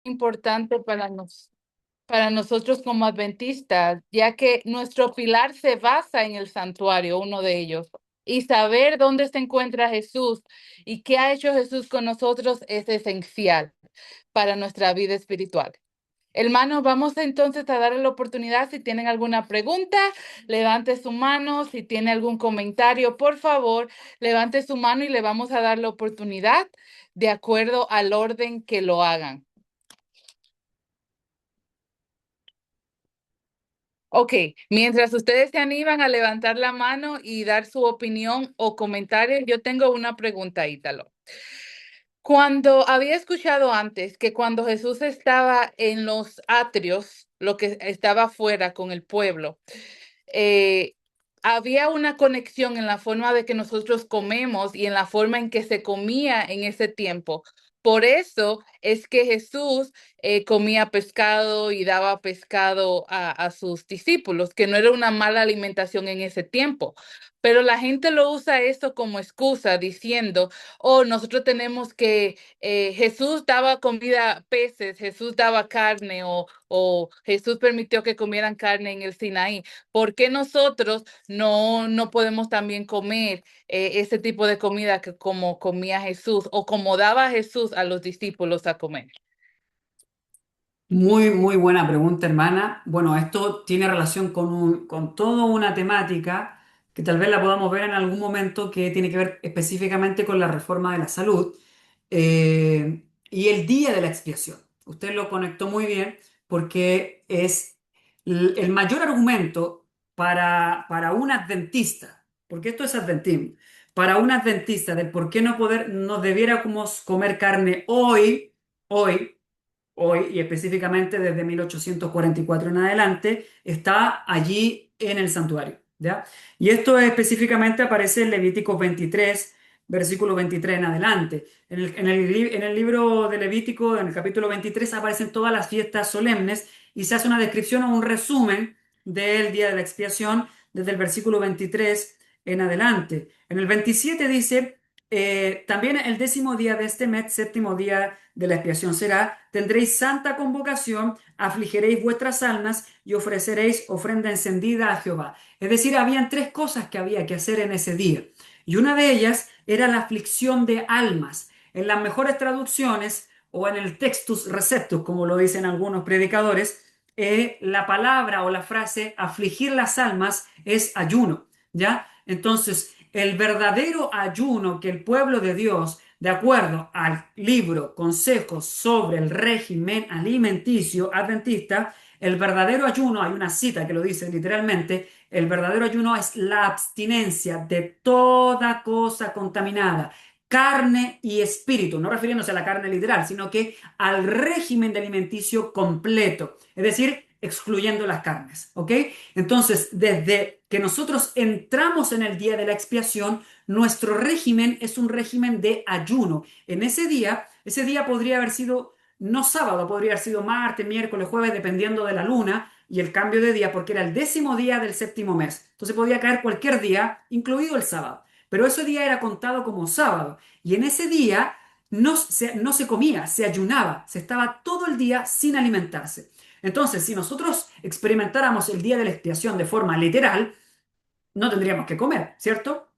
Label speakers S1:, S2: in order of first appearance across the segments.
S1: Importante para nosotros como adventistas, ya que nuestro pilar se basa en el santuario, uno de ellos, y saber dónde se encuentra Jesús y qué ha hecho Jesús con nosotros es esencial para nuestra vida espiritual. Hermanos, vamos entonces a darle la oportunidad. Si tienen alguna pregunta, levante su mano. Si tiene algún comentario, por favor, levante su mano y le vamos a dar la oportunidad de acuerdo al orden que lo hagan. Ok, mientras ustedes se animan a levantar la mano y dar su opinión o comentario, yo tengo una pregunta, Ítalo. Cuando había escuchado antes que cuando Jesús estaba en los atrios, lo que estaba afuera con el pueblo, eh, había una conexión en la forma de que nosotros comemos y en la forma en que se comía en ese tiempo. Por eso es que Jesús comía pescado y daba pescado a sus discípulos, que no era una mala alimentación en ese tiempo. Pero la gente lo usa eso como excusa, diciendo, oh, nosotros tenemos que, Jesús daba comida, peces, Jesús daba carne o Jesús permitió que comieran carne en el Sinaí. ¿Por qué nosotros no podemos también comer ese tipo de comida que como comía Jesús o como daba Jesús a los discípulos a comer?
S2: Muy, muy buena pregunta, hermana. Bueno, esto tiene relación con toda una temática que tal vez la podamos ver en algún momento que tiene que ver específicamente con la reforma de la salud y el día de la expiación. Usted lo conectó muy bien porque es el mayor argumento para un adventista, porque esto es adventismo, para un adventista del por qué no debiéramos comer carne hoy y específicamente desde 1844 en adelante, está allí en el santuario, ¿ya? Y esto específicamente aparece en Levítico 23, versículo 23 en adelante. En el libro de Levítico, en el capítulo 23, aparecen todas las fiestas solemnes y se hace una descripción o un resumen del día de la expiación desde el versículo 23 en adelante. En el 27 dice... también el 10.º día de este mes, 7.º día de la expiación será, tendréis santa convocación, afligiréis vuestras almas y ofreceréis ofrenda encendida a Jehová. Es decir, habían tres cosas que había que hacer en ese día. Y una de ellas era la aflicción de almas. En las mejores traducciones o en el textus receptus, como lo dicen algunos predicadores, la palabra o la frase afligir las almas es ayuno, ¿ya? Entonces, el verdadero ayuno que el pueblo de Dios, de acuerdo al libro Consejos sobre el régimen alimenticio adventista, el verdadero ayuno, hay una cita que lo dice literalmente, el verdadero ayuno es la abstinencia de toda cosa contaminada, carne y espíritu, no refiriéndose a la carne literal, sino que al régimen de alimenticio completo, es decir, excluyendo las carnes, ¿ok? Entonces, desde que nosotros entramos en el día de la expiación, nuestro régimen es un régimen de ayuno. En ese día podría haber sido no sábado, podría haber sido martes, miércoles, jueves, dependiendo de la luna y el cambio de día, porque era el 10.º día del 7.º mes. Entonces podía caer cualquier día, incluido el sábado. Pero ese día era contado como sábado. Y en ese día no se comía, se ayunaba, se estaba todo el día sin alimentarse. Entonces, si nosotros experimentáramos el día de la expiación de forma literal, no tendríamos que comer, ¿cierto?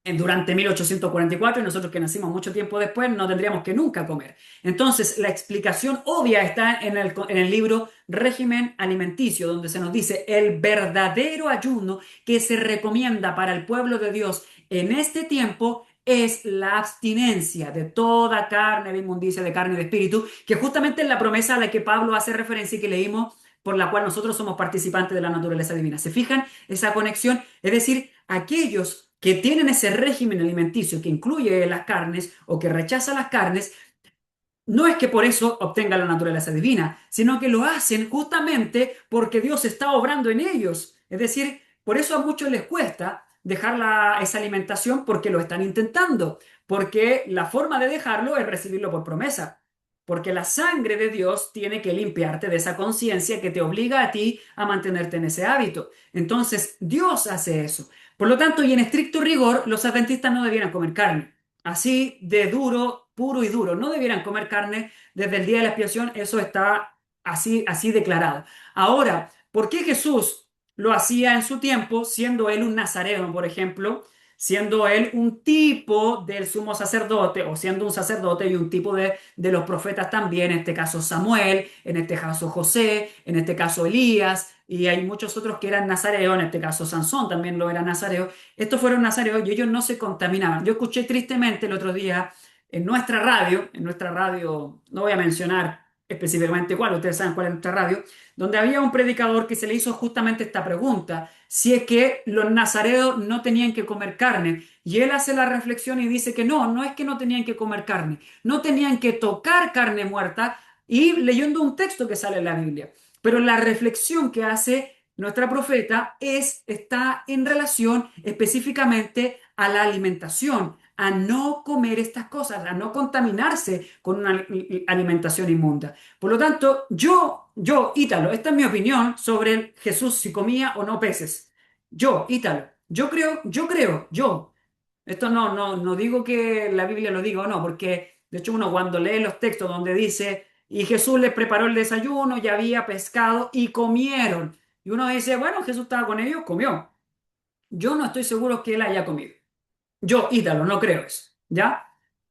S2: Durante 1844 y nosotros que nacimos mucho tiempo después no tendríamos que nunca comer. Entonces, la explicación obvia está en el libro Régimen Alimenticio, donde se nos dice el verdadero ayuno que se recomienda para el pueblo de Dios en este tiempo es la abstinencia de toda carne, de inmundicia, de carne y de espíritu, que justamente es la promesa a la que Pablo hace referencia y que leímos, por la cual nosotros somos participantes de la naturaleza divina. ¿Se fijan esa conexión? Es decir, aquellos que tienen ese régimen alimenticio que incluye las carnes o que rechaza las carnes, no es que por eso obtengan la naturaleza divina, sino que lo hacen justamente porque Dios está obrando en ellos. Es decir, por eso a muchos les cuesta dejar esa alimentación porque lo están intentando, porque la forma de dejarlo es recibirlo por promesa. Porque la sangre de Dios tiene que limpiarte de esa conciencia que te obliga a ti a mantenerte en ese hábito. Entonces, Dios hace eso. Por lo tanto, y en estricto rigor, los adventistas no debieran comer carne. Así de duro puro y duro. No debieran comer carne desde el día de la expiación, eso está así declarado. Ahora, ¿por qué Jesús lo hacía en su tiempo, siendo él un nazareno, por ejemplo? Siendo él un tipo del sumo sacerdote, o siendo un sacerdote y un tipo de los profetas también, en este caso Samuel, en este caso José, en este caso Elías, y hay muchos otros que eran nazareos, en este caso Sansón también lo era nazareo. Estos fueron nazareos y ellos no se contaminaban. Yo escuché tristemente el otro día en nuestra radio, no voy a mencionar específicamente cuál, ustedes saben cuál es nuestra radio, donde había un predicador que se le hizo justamente esta pregunta, si es que los nazareos no tenían que comer carne. Y él hace la reflexión y dice que no es que no tenían que comer carne, no tenían que tocar carne muerta y leyendo un texto que sale en la Biblia. Pero la reflexión que hace nuestra profeta está en relación específicamente a la alimentación, a no comer estas cosas, a no contaminarse con una alimentación inmunda. Por lo tanto, Ítalo, esta es mi opinión sobre Jesús si comía o no peces. Ítalo, yo. Esto no digo que la Biblia lo diga o no, porque de hecho uno cuando lee los textos donde dice, y Jesús les preparó el desayuno y había pescado y comieron. Y uno dice, bueno, Jesús estaba con ellos, comió. Yo no estoy seguro que él haya comido. Ítalo, no creo eso, ¿ya?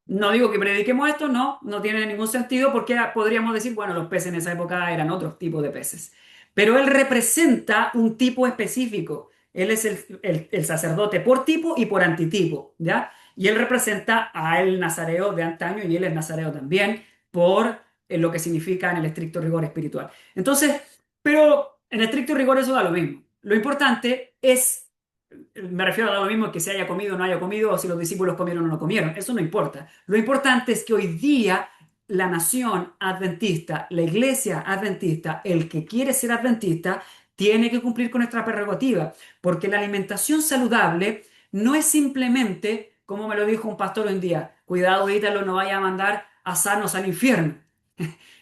S2: No digo que prediquemos esto, no tiene ningún sentido porque podríamos decir, bueno, los peces en esa época eran otros tipos de peces. Pero él representa un tipo específico. Él es el sacerdote por tipo y por antitipo, ¿ya? Y él representa a el nazareo de antaño y él es nazareo también por lo que significa en el estricto rigor espiritual. Entonces, pero en estricto rigor eso da lo mismo. Lo importante es me refiero a lo mismo que se haya comido o no haya comido, o si los discípulos comieron o no comieron. Eso no importa. Lo importante es que hoy día la nación adventista, la iglesia adventista, el que quiere ser adventista, tiene que cumplir con nuestra prerrogativa, porque la alimentación saludable no es simplemente, como me lo dijo un pastor un día, cuidado, Ítalo, no vaya a mandar a sanos al infierno.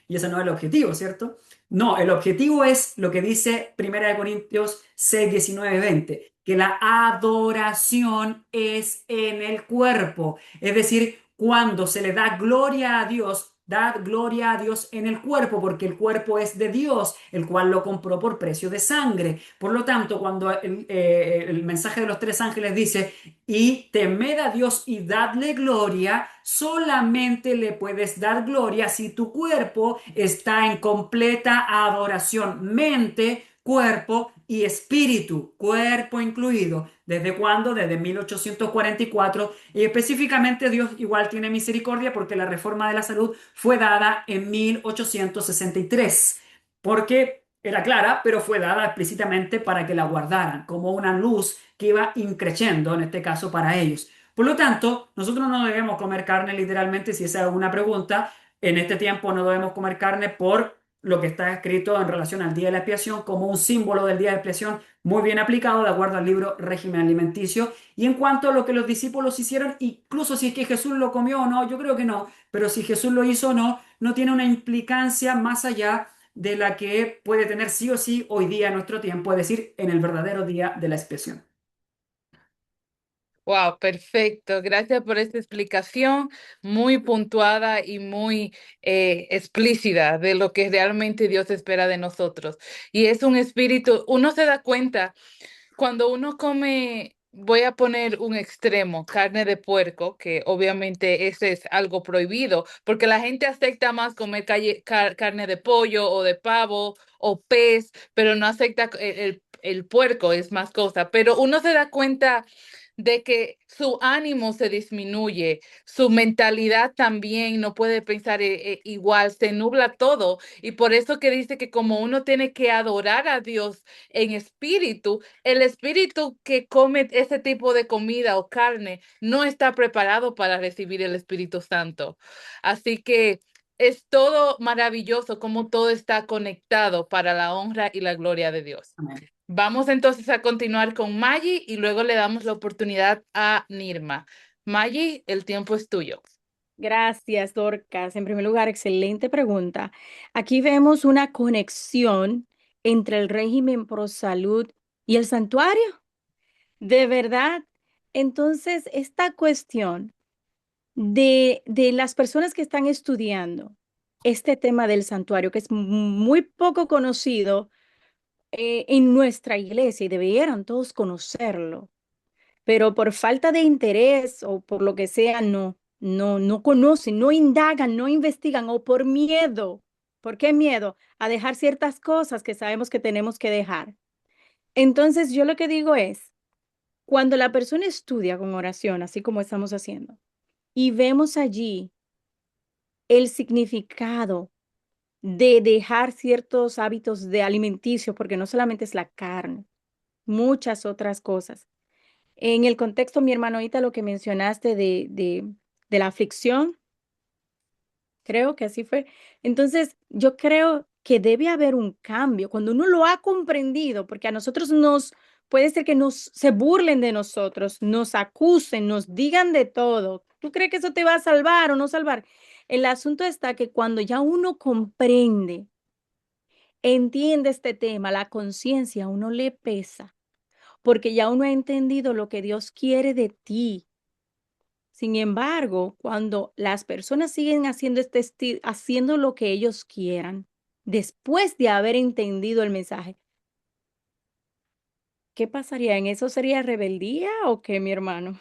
S2: Y ese no es el objetivo, ¿cierto? No, el objetivo es lo que dice 1 Corintios 6, 19, 20, que la adoración es en el cuerpo. Es decir, cuando se le da gloria a Dios, da gloria a Dios en el cuerpo, porque el cuerpo es de Dios, el cual lo compró por precio de sangre. Por lo tanto, cuando el mensaje de los tres ángeles dice, y temed a Dios y dadle gloria, solamente le puedes dar gloria si tu cuerpo está en completa adoración, mente, cuerpo y espíritu, cuerpo incluido. ¿Desde cuándo? Desde 1844. Y específicamente Dios igual tiene misericordia porque la reforma de la salud fue dada en 1863. Porque era clara, pero fue dada explícitamente para que la guardaran como una luz que iba increciendo, en este caso para ellos. Por lo tanto, nosotros no debemos comer carne literalmente, si esa es una pregunta. En este tiempo no debemos comer carne por lo que está escrito en relación al día de la expiación como un símbolo del día de expiación muy bien aplicado de acuerdo al libro Régimen Alimenticio. Y en cuanto a lo que los discípulos hicieron, incluso si es que Jesús lo comió o no, yo creo que no, pero si Jesús lo hizo o no, no tiene una implicancia más allá de la que puede tener sí o sí hoy día en nuestro tiempo, es decir, en el verdadero día de la expiación.
S1: Wow, perfecto. Gracias por esta explicación muy puntuada y muy explícita de lo que realmente Dios espera de nosotros. Y es un espíritu, uno se da cuenta cuando uno come, voy a poner un extremo, carne de puerco, que obviamente ese es algo prohibido, porque la gente acepta más comer carne de pollo o de pavo o pez, pero no acepta el puerco, es más cosa. Pero uno se da cuenta de que su ánimo se disminuye, su mentalidad también no puede pensar igual, se nubla todo. Y por eso que dice que como uno tiene que adorar a Dios en espíritu, el espíritu que come ese tipo de comida o carne no está preparado para recibir el Espíritu Santo. Así que es todo maravilloso como todo está conectado para la honra y la gloria de Dios.
S2: Amén.
S1: Vamos entonces a continuar con Maggie y luego le damos la oportunidad a Nirma. Maggie, el tiempo es tuyo.
S3: Gracias, Dorcas. En primer lugar, excelente pregunta. Aquí vemos una conexión entre el régimen pro salud y el santuario. ¿De verdad? Entonces, esta cuestión de las personas que están estudiando este tema del santuario, que es muy poco conocido en nuestra iglesia y debieran todos conocerlo, pero por falta de interés o por lo que sea, no conocen, no indagan, no investigan o por miedo. ¿Por qué miedo? A dejar ciertas cosas que sabemos que tenemos que dejar. Entonces, yo lo que digo es, cuando la persona estudia con oración, así como estamos haciendo, y vemos allí el significado de dejar ciertos hábitos de alimenticio, porque no solamente es la carne, muchas otras cosas. En el contexto, mi hermano, ahorita lo que mencionaste de la aflicción, creo que así fue. Entonces, yo creo que debe haber un cambio cuando uno lo ha comprendido, porque a nosotros puede ser que se burlen de nosotros, nos acusen, nos digan de todo. ¿Tú crees que eso te va a salvar o no salvar? El asunto está que cuando ya uno comprende, entiende este tema, la conciencia a uno le pesa, porque ya uno ha entendido lo que Dios quiere de ti. Sin embargo, cuando las personas siguen haciendo lo que ellos quieran, después de haber entendido el mensaje, ¿qué pasaría? ¿En eso sería rebeldía o qué, mi hermano?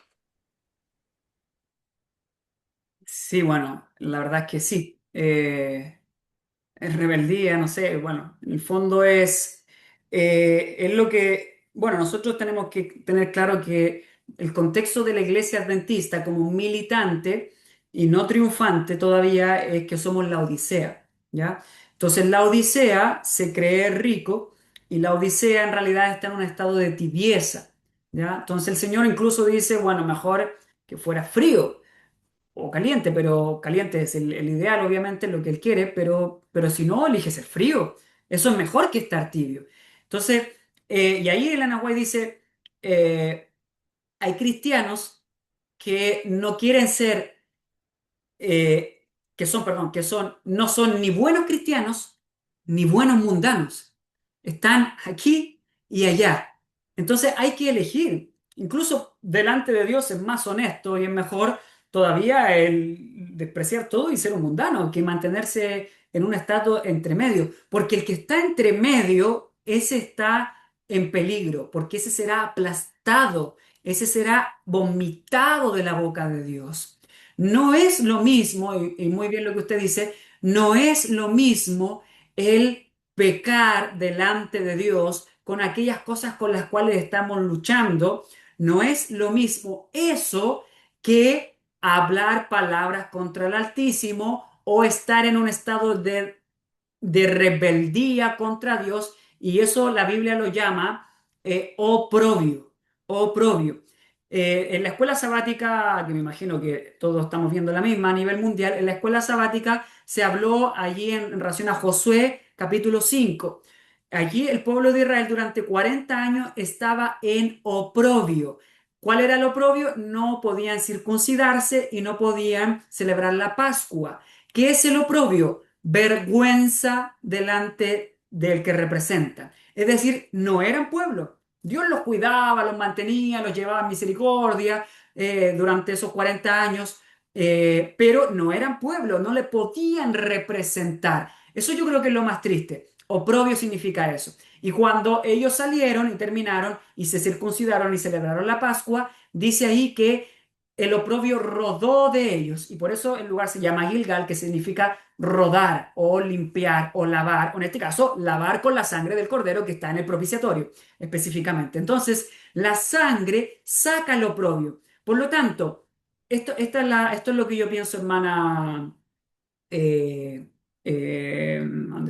S2: Sí, bueno, la verdad es que sí. Es rebeldía, no sé, bueno, en el fondo es lo que, bueno, nosotros tenemos que tener claro que el contexto de la iglesia adventista como militante y no triunfante todavía es que somos la Odisea, ¿ya? Entonces la Odisea se cree rico y la Odisea en realidad está en un estado de tibieza, ¿ya? Entonces el Señor incluso dice, bueno, mejor que fuera frío o caliente, pero caliente es el ideal, obviamente, lo que él quiere, pero si no, elige ser frío. Eso es mejor que estar tibio. Entonces, y ahí el Anahuay dice, eh, hay cristianos que no quieren ser perdón, no son ni buenos cristianos ni buenos mundanos. Están aquí y allá. Entonces hay que elegir. Incluso delante de Dios es más honesto y es mejor todavía el despreciar todo y ser un mundano que mantenerse en un estado entre medio. Porque el que está entre medio, ese está en peligro, porque ese será aplastado, ese será vomitado de la boca de Dios. No es lo mismo, y muy bien lo que usted dice, no es lo mismo el pecar delante de Dios con aquellas cosas con las cuales estamos luchando. No es lo mismo eso que hablar palabras contra el Altísimo o estar en un estado de rebeldía contra Dios, y eso la Biblia lo llama oprobio, oprobio. En la escuela sabática, que me imagino que todos estamos viendo la misma a nivel mundial, en la escuela sabática se habló allí en relación a Josué capítulo 5. Allí el pueblo de Israel durante 40 años estaba en oprobio. ¿Cuál era el oprobio? No podían circuncidarse y no podían celebrar la Pascua. ¿Qué es el oprobio? Vergüenza delante del que representa. Es decir, no eran pueblo. Dios los cuidaba, los mantenía, los llevaba en misericordia durante esos 40 años, pero no eran pueblo, no le podían representar. Eso yo creo que es lo más triste. Oprobio significa eso. Y cuando ellos salieron y terminaron y se circuncidaron y celebraron la Pascua, dice ahí que el oprobio rodó de ellos, y por eso el lugar se llama Gilgal, que significa rodar o limpiar o lavar, o en este caso, lavar con la sangre del cordero que está en el propiciatorio específicamente. Entonces, la sangre saca el oprobio. Por lo tanto, esto es lo que yo pienso, hermana. ¿Dónde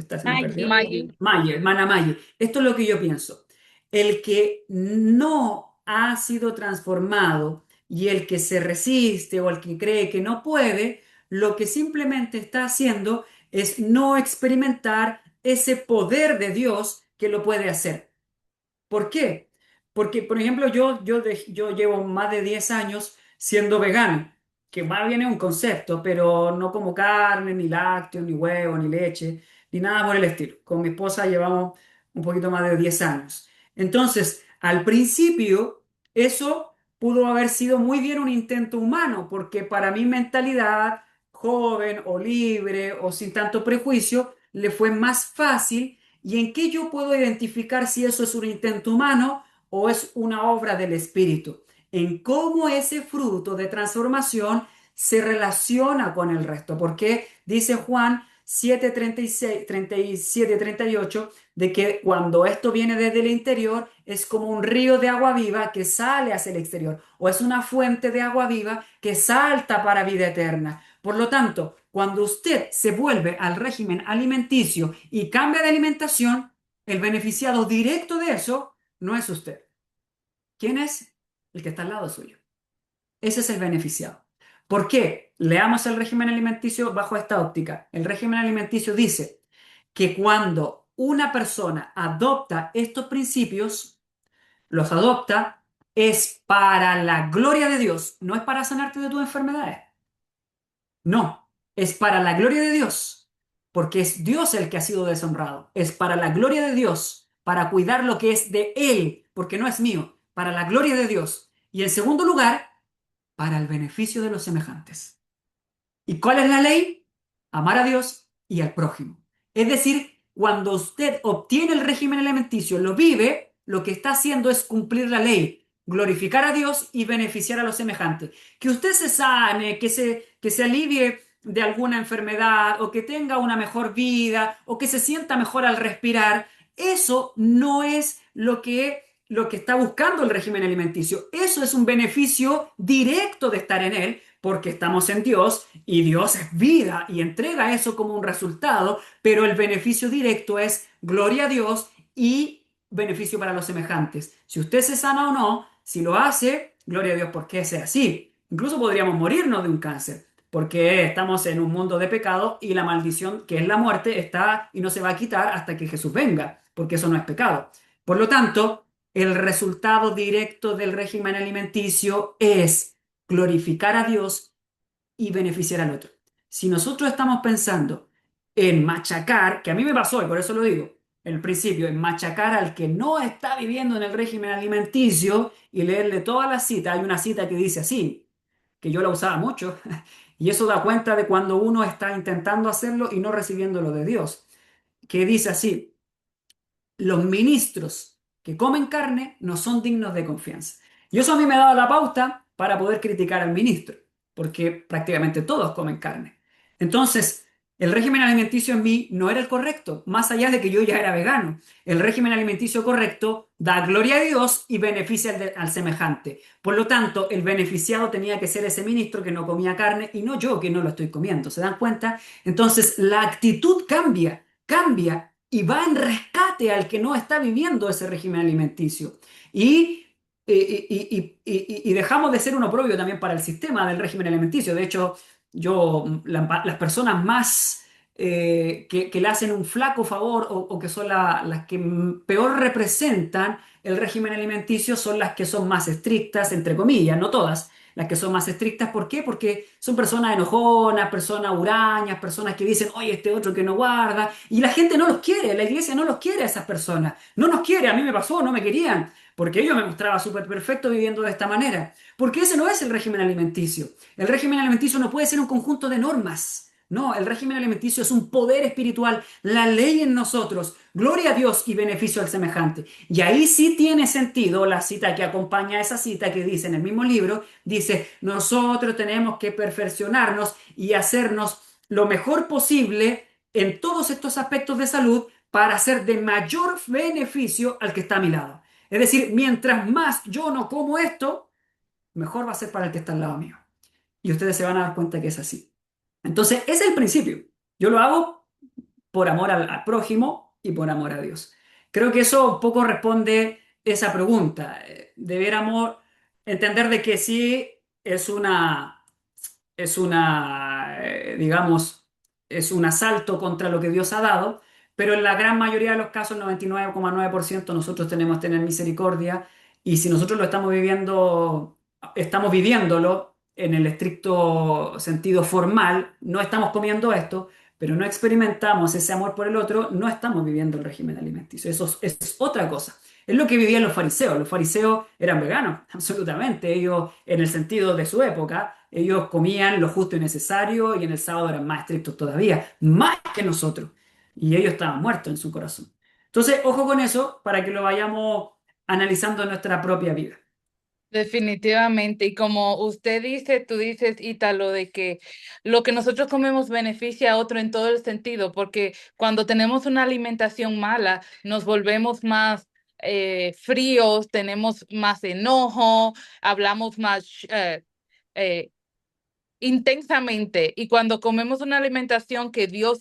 S2: está? Se me perdió.
S3: Allí.
S1: Maggie.
S2: Mayer, hermana Mayer. Esto es lo que yo pienso. El que no ha sido transformado y el que se resiste o el que cree que no puede, lo que simplemente está haciendo es no experimentar ese poder de Dios que lo puede hacer. ¿Por qué? Porque, por ejemplo, yo llevo más de 10 años siendo vegano, que más bien es un concepto, pero no como carne, ni lácteos, ni huevo, ni leche, ni nada por el estilo. Con mi esposa llevamos un poquito más de 10 años. Entonces, al principio, eso pudo haber sido muy bien un intento humano, porque para mi mentalidad joven o libre o sin tanto prejuicio, le fue más fácil. ¿Y en qué yo puedo identificar si eso es un intento humano o es una obra del Espíritu? En cómo ese fruto de transformación se relaciona con el resto. Porque dice Juan 7:36, 37, 38, de que cuando esto viene desde el interior es como un río de agua viva que sale hacia el exterior, o es una fuente de agua viva que salta para vida eterna. Por lo tanto, cuando usted se vuelve al régimen alimenticio y cambia de alimentación, el beneficiado directo de eso no es usted. ¿Quién es? El que está al lado suyo. Ese es el beneficiado. ¿Por qué? Leamos el régimen alimenticio bajo esta óptica. El régimen alimenticio dice que cuando una persona adopta estos principios, los adopta, es para la gloria de Dios, no es para sanarte de tus enfermedades. No, es para la gloria de Dios, porque es Dios el que ha sido deshonrado. Es para la gloria de Dios, para cuidar lo que es de Él, porque no es mío, para la gloria de Dios. Y en segundo lugar, para el beneficio de los semejantes. ¿Y cuál es la ley? Amar a Dios y al prójimo. Es decir, cuando usted obtiene el régimen alimenticio, lo vive, lo que está haciendo es cumplir la ley, glorificar a Dios y beneficiar a los semejantes. Que usted se sane, que se alivie de alguna enfermedad o que tenga una mejor vida o que se sienta mejor al respirar, eso no es lo que está buscando el régimen alimenticio. Eso es un beneficio directo de estar en él, porque estamos en Dios y Dios es vida y entrega eso como un resultado, pero el beneficio directo es gloria a Dios y beneficio para los semejantes. Si usted se sana o no, si lo hace, gloria a Dios porque sea así. Incluso podríamos morirnos de un cáncer, porque estamos en un mundo de pecado y la maldición, que es la muerte, está y no se va a quitar hasta que Jesús venga, porque eso no es pecado. Por lo tanto, el resultado directo del régimen alimenticio es glorificar a Dios y beneficiar al otro. Si nosotros estamos pensando en machacar, que a mí me pasó y por eso lo digo, en el principio, en machacar al que no está viviendo en el régimen alimenticio y leerle todas las citas, hay una cita que dice así, que yo la usaba mucho, y eso da cuenta de cuando uno está intentando hacerlo y no recibiéndolo de Dios, que dice así: los ministros que comen carne no son dignos de confianza. Y eso a mí me daba la pauta para poder criticar al ministro, porque prácticamente todos comen carne. Entonces, el régimen alimenticio en mí no era el correcto, más allá de que yo ya era vegano. El régimen alimenticio correcto da gloria a Dios y beneficia al semejante. Por lo tanto, el beneficiado tenía que ser ese ministro que no comía carne y no yo que no lo estoy comiendo. ¿Se dan cuenta? Entonces, la actitud cambia y va en rescate al que no está viviendo ese régimen alimenticio. Y dejamos de ser un oprobio también para el sistema del régimen alimenticio. De hecho, las personas más que le hacen un flaco favor o que son las que peor representan el régimen alimenticio son las que son más estrictas, entre comillas, no todas. Las que son más estrictas, ¿por qué? Porque son personas enojonas, personas hurañas, personas que dicen, oye, este otro que no guarda, y la gente no los quiere, la iglesia no los quiere a esas personas, no nos quiere, a mí me pasó, no me querían, porque yo me mostraba súper perfecto viviendo de esta manera, porque ese no es el régimen alimenticio. El régimen alimenticio no puede ser un conjunto de normas. No, el régimen alimenticio es un poder espiritual, la ley en nosotros, gloria a Dios y beneficio al semejante. Y ahí sí tiene sentido la cita que acompaña a esa cita que dice en el mismo libro, dice, nosotros tenemos que perfeccionarnos y hacernos lo mejor posible en todos estos aspectos de salud para ser de mayor beneficio al que está a mi lado. Es decir, mientras más yo no como esto, mejor va a ser para el que está al lado mío. Y ustedes se van a dar cuenta que es así. Entonces, ese es el principio. Yo lo hago por amor al prójimo y por amor a Dios. Creo que eso un poco responde esa pregunta. Debiéramos entender de que sí digamos, es un asalto contra lo que Dios ha dado, pero en la gran mayoría de los casos, 99,9%, nosotros tenemos que tener misericordia y si nosotros lo estamos viviendo, estamos viviéndolo en el estricto sentido formal, no estamos comiendo esto, pero no experimentamos ese amor por el otro, no estamos viviendo el régimen alimenticio. Eso es otra cosa. Es lo que vivían los fariseos. Los fariseos eran veganos, absolutamente. Ellos, en el sentido de su época, ellos comían lo justo y necesario y en el sábado eran más estrictos todavía, más que nosotros. Y ellos estaban muertos en su corazón. Entonces, ojo con eso para que lo vayamos analizando en nuestra propia vida.
S1: Definitivamente, y como usted dice, tú dices, Ítalo, de que lo que nosotros comemos beneficia a otro en todo el sentido, porque cuando tenemos una alimentación mala, nos volvemos más fríos, tenemos más enojo, hablamos más eh, intensamente. Y cuando comemos una alimentación que Dios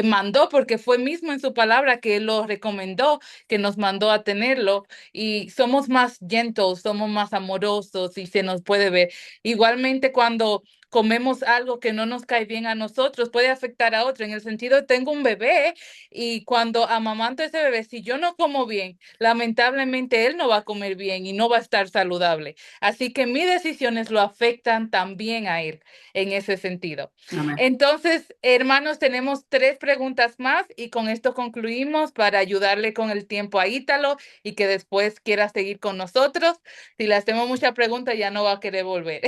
S1: mandó, porque fue mismo en su palabra que Él lo recomendó, que nos mandó a tenerlo, y somos más gentle, somos más amorosos y se nos puede ver. Igualmente cuando comemos algo que no nos cae bien a nosotros, puede afectar a otro. En el sentido, tengo un bebé y cuando amamanto a ese bebé, si yo no como bien, lamentablemente él no va a comer bien y no va a estar saludable. Así que mis decisiones lo afectan también a él en ese sentido.
S2: Amén.
S1: Entonces, hermanos, tenemos tres preguntas más y con esto concluimos para ayudarle con el tiempo a Ítalo y que después quiera seguir con nosotros. Si le hacemos muchas preguntas, ya no va a querer volver.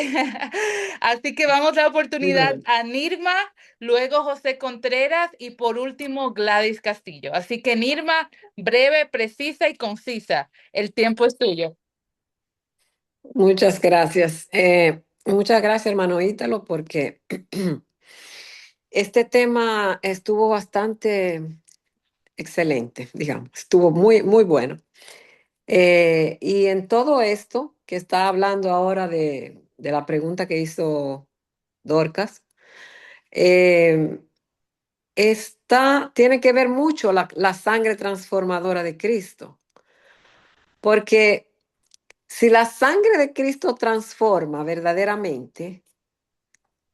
S1: Así que vamos a dar oportunidad a Nirma, luego José Contreras y por último Gladys Castillo. Así que Nirma, breve, precisa y concisa. El tiempo es tuyo.
S4: Muchas gracias. Muchas gracias, hermano Ítalo, porque este tema estuvo bastante excelente, digamos, estuvo muy, muy bueno. Y en todo esto que está hablando ahora de la pregunta que hizo Dorcas, eh, tiene que ver mucho la sangre transformadora de Cristo, porque si la sangre de Cristo transforma verdaderamente,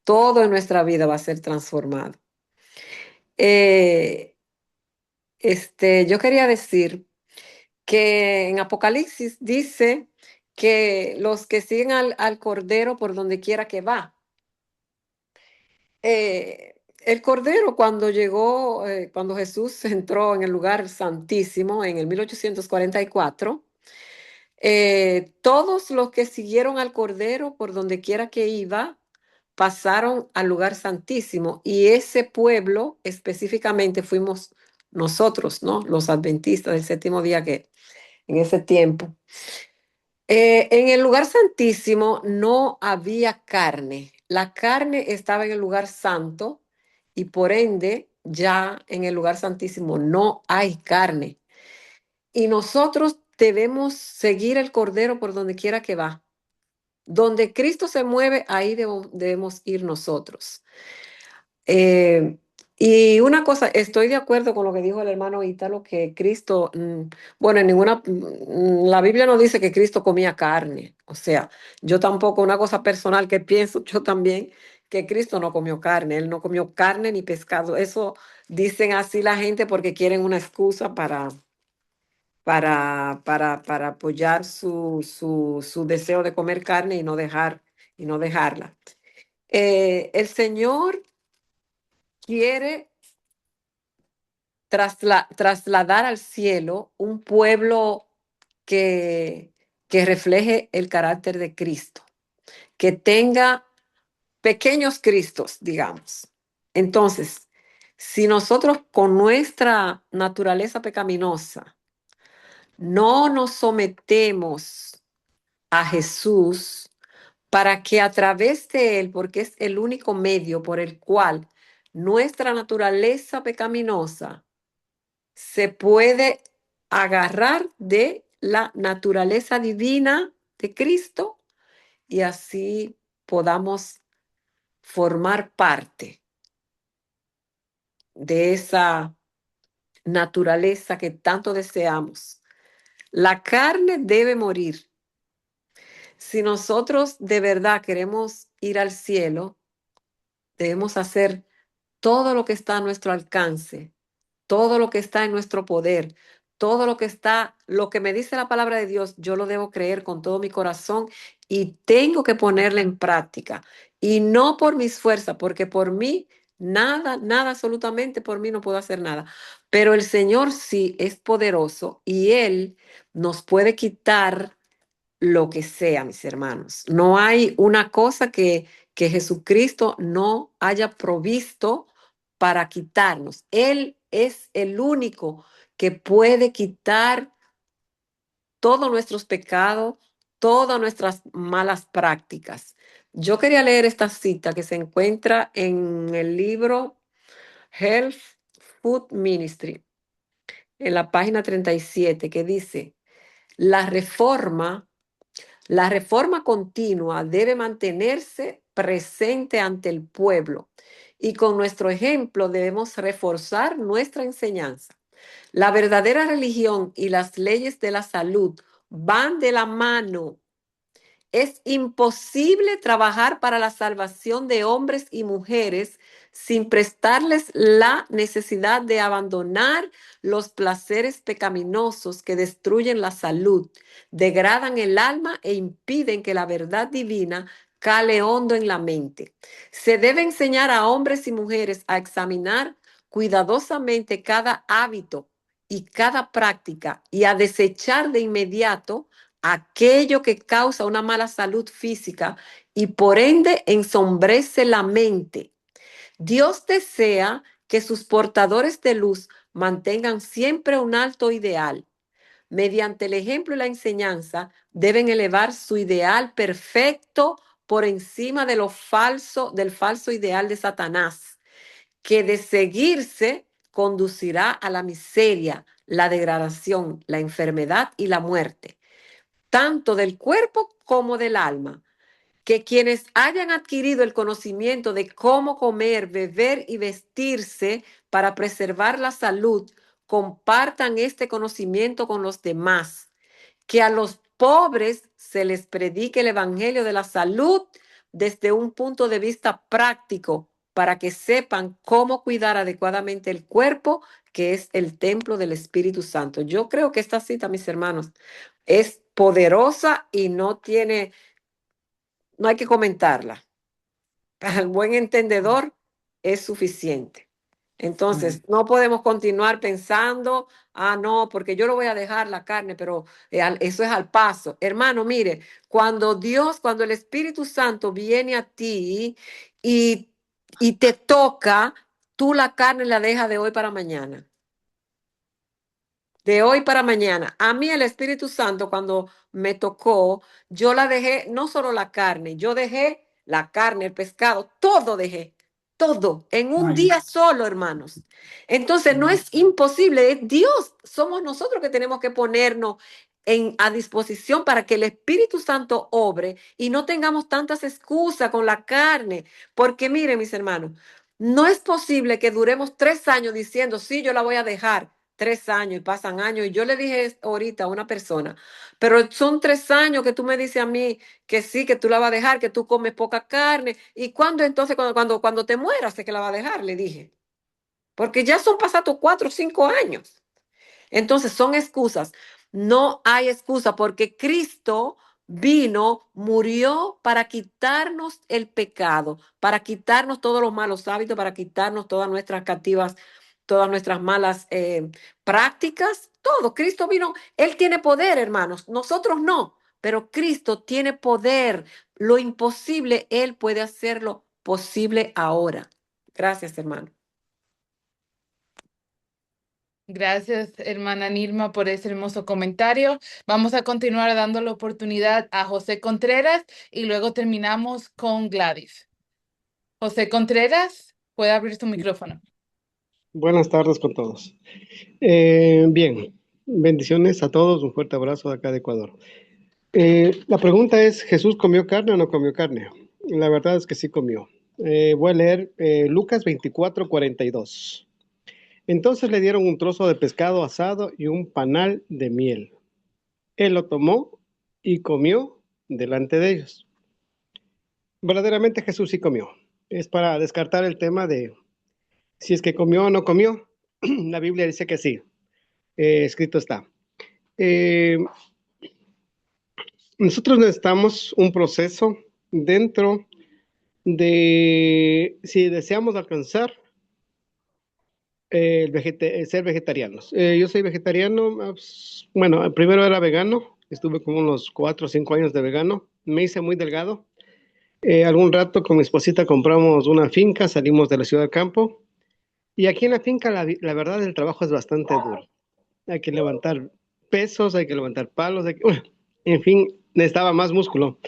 S4: todo en nuestra vida va a ser transformado. Eh, yo quería decir que en Apocalipsis dice que los que siguen al Cordero por donde quiera que va. El Cordero cuando llegó, cuando Jesús entró en el lugar santísimo en el 1844, todos los que siguieron al Cordero por donde quiera que iba, pasaron al lugar santísimo y ese pueblo específicamente fuimos nosotros, ¿no? Los adventistas del séptimo día que en ese tiempo. En el lugar santísimo no había carne. La carne estaba en el lugar santo y por ende ya en el lugar santísimo no hay carne. Y nosotros debemos seguir el Cordero por donde quiera que va. Donde Cristo se mueve, ahí debemos ir nosotros. Eh, y una cosa, estoy de acuerdo con lo que dijo el hermano Ítalo, que Cristo, bueno, la Biblia no dice que Cristo comía carne. O sea, yo tampoco, una cosa personal que pienso yo también, que Cristo no comió carne. Él no comió carne ni pescado. Eso dicen así la gente porque quieren una excusa para apoyar su deseo de comer carne y no dejarla. El Señor quiere trasladar al cielo un pueblo que, que refleje el carácter de Cristo, que tenga pequeños Cristos, digamos. Entonces, si nosotros con nuestra naturaleza pecaminosa no nos sometemos a Jesús para que a través de Él, porque es el único medio por el cual nuestra naturaleza pecaminosa se puede agarrar de la naturaleza divina de Cristo y así podamos formar parte de esa naturaleza que tanto deseamos. La carne debe morir. Si nosotros de verdad queremos ir al cielo, debemos hacer todo lo que está a nuestro alcance, todo lo que está en nuestro poder, todo lo que me dice la palabra de Dios, yo lo debo creer con todo mi corazón y tengo que ponerla en práctica. Y no por mis fuerzas, porque por mí Nada, nada, absolutamente por mí no puedo hacer nada. Pero el Señor sí es poderoso y Él nos puede quitar lo que sea, mis hermanos. No hay una cosa que Jesucristo no haya provisto para quitarnos. Él es el único que puede quitar todos nuestros pecados, todas nuestras malas prácticas. Yo quería leer esta cita que se encuentra en el libro Health Food Ministry, en la página 37, que dice, la reforma, la reforma continua debe mantenerse presente ante el pueblo y con nuestro ejemplo debemos reforzar nuestra enseñanza. La verdadera religión y las leyes de la salud van de la mano. Es imposible trabajar para la salvación de hombres y mujeres sin prestarles la necesidad de abandonar los placeres pecaminosos que destruyen la salud, degradan el alma e impiden que la verdad divina cale hondo en la mente. Se debe enseñar a hombres y mujeres a examinar cuidadosamente cada hábito y cada práctica y a desechar de inmediato aquello que causa una mala salud física y por ende ensombrece la mente. Dios desea que sus portadores de luz mantengan siempre un alto ideal. Mediante el ejemplo y la enseñanza deben elevar su ideal perfecto por encima de lo falso, del falso ideal de Satanás, que de seguirse conducirá a la miseria, la degradación, la enfermedad y la muerte tanto del cuerpo como del alma. Que quienes hayan adquirido el conocimiento de cómo comer, beber y vestirse para preservar la salud, compartan este conocimiento con los demás. Que a los pobres se les predique el evangelio de la salud desde un punto de vista práctico para que sepan cómo cuidar adecuadamente el cuerpo, que es el templo del Espíritu Santo. Yo creo que esta cita, mis hermanos, es poderosa y no hay que comentarla. Para el buen entendedor es suficiente. Entonces, no podemos continuar pensando, no, porque yo lo voy a dejar la carne, pero eso es al paso. Hermano, mire, cuando el Espíritu Santo viene a ti y te toca, tú la carne la dejas de hoy para mañana. De hoy para mañana. A mí el Espíritu Santo cuando me tocó, yo la dejé, no solo la carne, yo dejé la carne, el pescado, todo dejé, todo, en un
S2: Ay,
S4: día solo, hermanos. Entonces no es imposible, es Dios, somos nosotros que tenemos que ponernos a disposición para que el Espíritu Santo obre y no tengamos tantas excusas con la carne, porque miren mis hermanos, no es posible que duremos 3 años diciendo, sí, yo la voy a dejar. 3 años y pasan años. Y yo le dije ahorita a una persona, pero son 3 años que tú me dices a mí que sí, que tú la vas a dejar, que tú comes poca carne. ¿Y cuándo entonces, cuando te mueras, es que la vas a dejar? Le dije. Porque ya son pasados 4 o 5 años. Entonces son excusas. No hay excusa porque Cristo vino, murió para quitarnos el pecado, para quitarnos todos los malos hábitos, para quitarnos todas nuestras cativas, todas nuestras malas prácticas, todo. Cristo vino, Él tiene poder, hermanos. Nosotros no, pero Cristo tiene poder. Lo imposible, Él puede hacerlo posible ahora. Gracias, hermano.
S1: Gracias, hermana Nirma, por ese hermoso comentario. Vamos a continuar dando la oportunidad a José Contreras y luego terminamos con Gladys. José Contreras, puede abrir su micrófono.
S5: Buenas tardes con todos. Bien, bendiciones a todos, un fuerte abrazo de acá de Ecuador. La pregunta es, ¿Jesús comió carne o no comió carne? La verdad es que sí comió. Voy a leer Lucas 24:42. Entonces le dieron un trozo de pescado asado y un panal de miel. Él lo tomó y comió delante de ellos. Verdaderamente Jesús sí comió. Es para descartar el tema de si es que comió o no comió. La Biblia dice que sí. Escrito está. Nosotros necesitamos un proceso dentro de si deseamos alcanzar ser vegetarianos. Yo soy vegetariano, bueno, primero era vegano, estuve como unos 4 o 5 años de vegano, me hice muy delgado. Algún rato con mi esposita compramos una finca, salimos de la ciudad de campo y aquí en la finca la verdad el trabajo es bastante duro. Hay que levantar pesos, hay que levantar palos, bueno, en fin, necesitaba más músculo.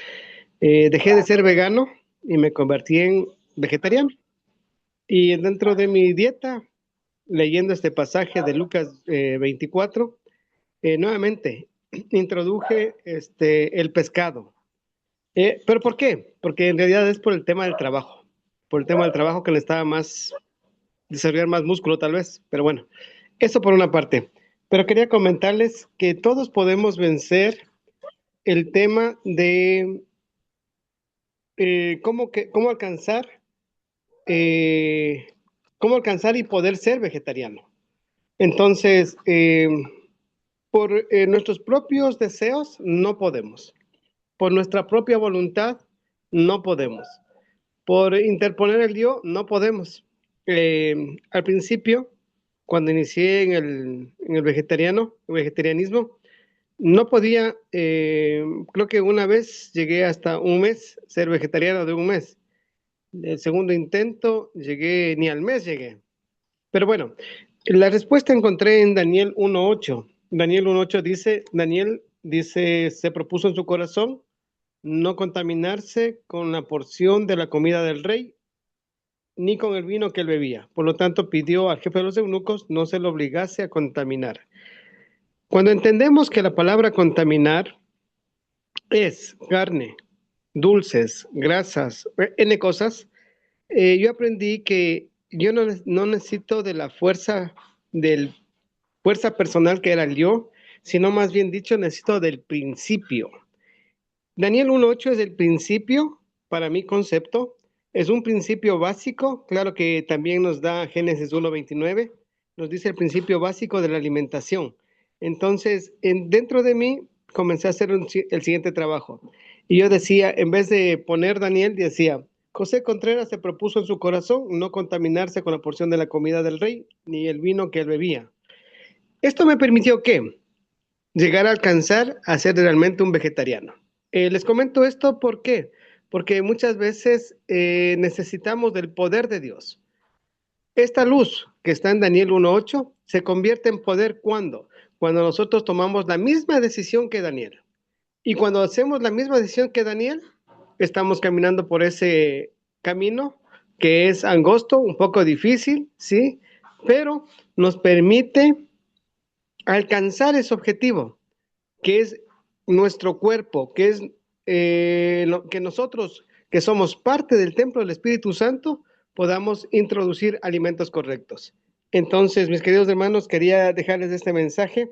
S5: Dejé de ser vegano y me convertí en vegetariano. Y dentro de mi dieta, leyendo este pasaje de Lucas 24, nuevamente introduje el pescado. ¿Pero por qué? Porque en realidad es por el tema del trabajo. Por el tema del trabajo que necesitaba más, desarrollar más músculo tal vez. Pero bueno, eso por una parte. Pero quería comentarles que todos podemos vencer el tema de cómo alcanzar, eh, cómo alcanzar y poder ser vegetariano. Entonces, por nuestros propios deseos no podemos. Por nuestra propia voluntad no podemos. Por interponer el yo no podemos. Al principio, cuando inicié en el vegetarianismo, no podía, creo que una vez llegué hasta un mes, ser vegetariano de un mes. El segundo intento llegué, ni al mes llegué. Pero bueno, la respuesta encontré en Daniel 1:8. Daniel 1:8 dice, Daniel dice, se propuso en su corazón no contaminarse con la porción de la comida del rey, ni con el vino que él bebía. Por lo tanto, pidió al jefe de los eunucos no se lo obligase a contaminar. Cuando entendemos que la palabra contaminar es carne, dulces, grasas, N cosas, yo aprendí que yo no necesito de la fuerza personal que era el yo, sino más bien dicho, necesito del principio. Daniel 1:8 es el principio, para mi concepto, es un principio básico, claro que también nos da Génesis 1:29, nos dice el principio básico de la alimentación. Entonces, dentro de mí comencé a hacer el siguiente trabajo. Y yo decía, en vez de poner Daniel, decía, José Contreras se propuso en su corazón no contaminarse con la porción de la comida del rey, ni el vino que él bebía. Esto me permitió que llegar a alcanzar a ser realmente un vegetariano. Les comento esto, ¿por qué? Porque muchas veces necesitamos del poder de Dios. Esta luz que está en Daniel 1:8 se convierte en poder cuando nosotros tomamos la misma decisión que Daniel. Y cuando hacemos la misma decisión que Daniel, estamos caminando por ese camino que es angosto, un poco difícil, ¿sí? Pero nos permite alcanzar ese objetivo, que es nuestro cuerpo, que es que nosotros, que somos parte del templo del Espíritu Santo, podamos introducir alimentos correctos. Entonces, mis queridos hermanos, quería dejarles este mensaje,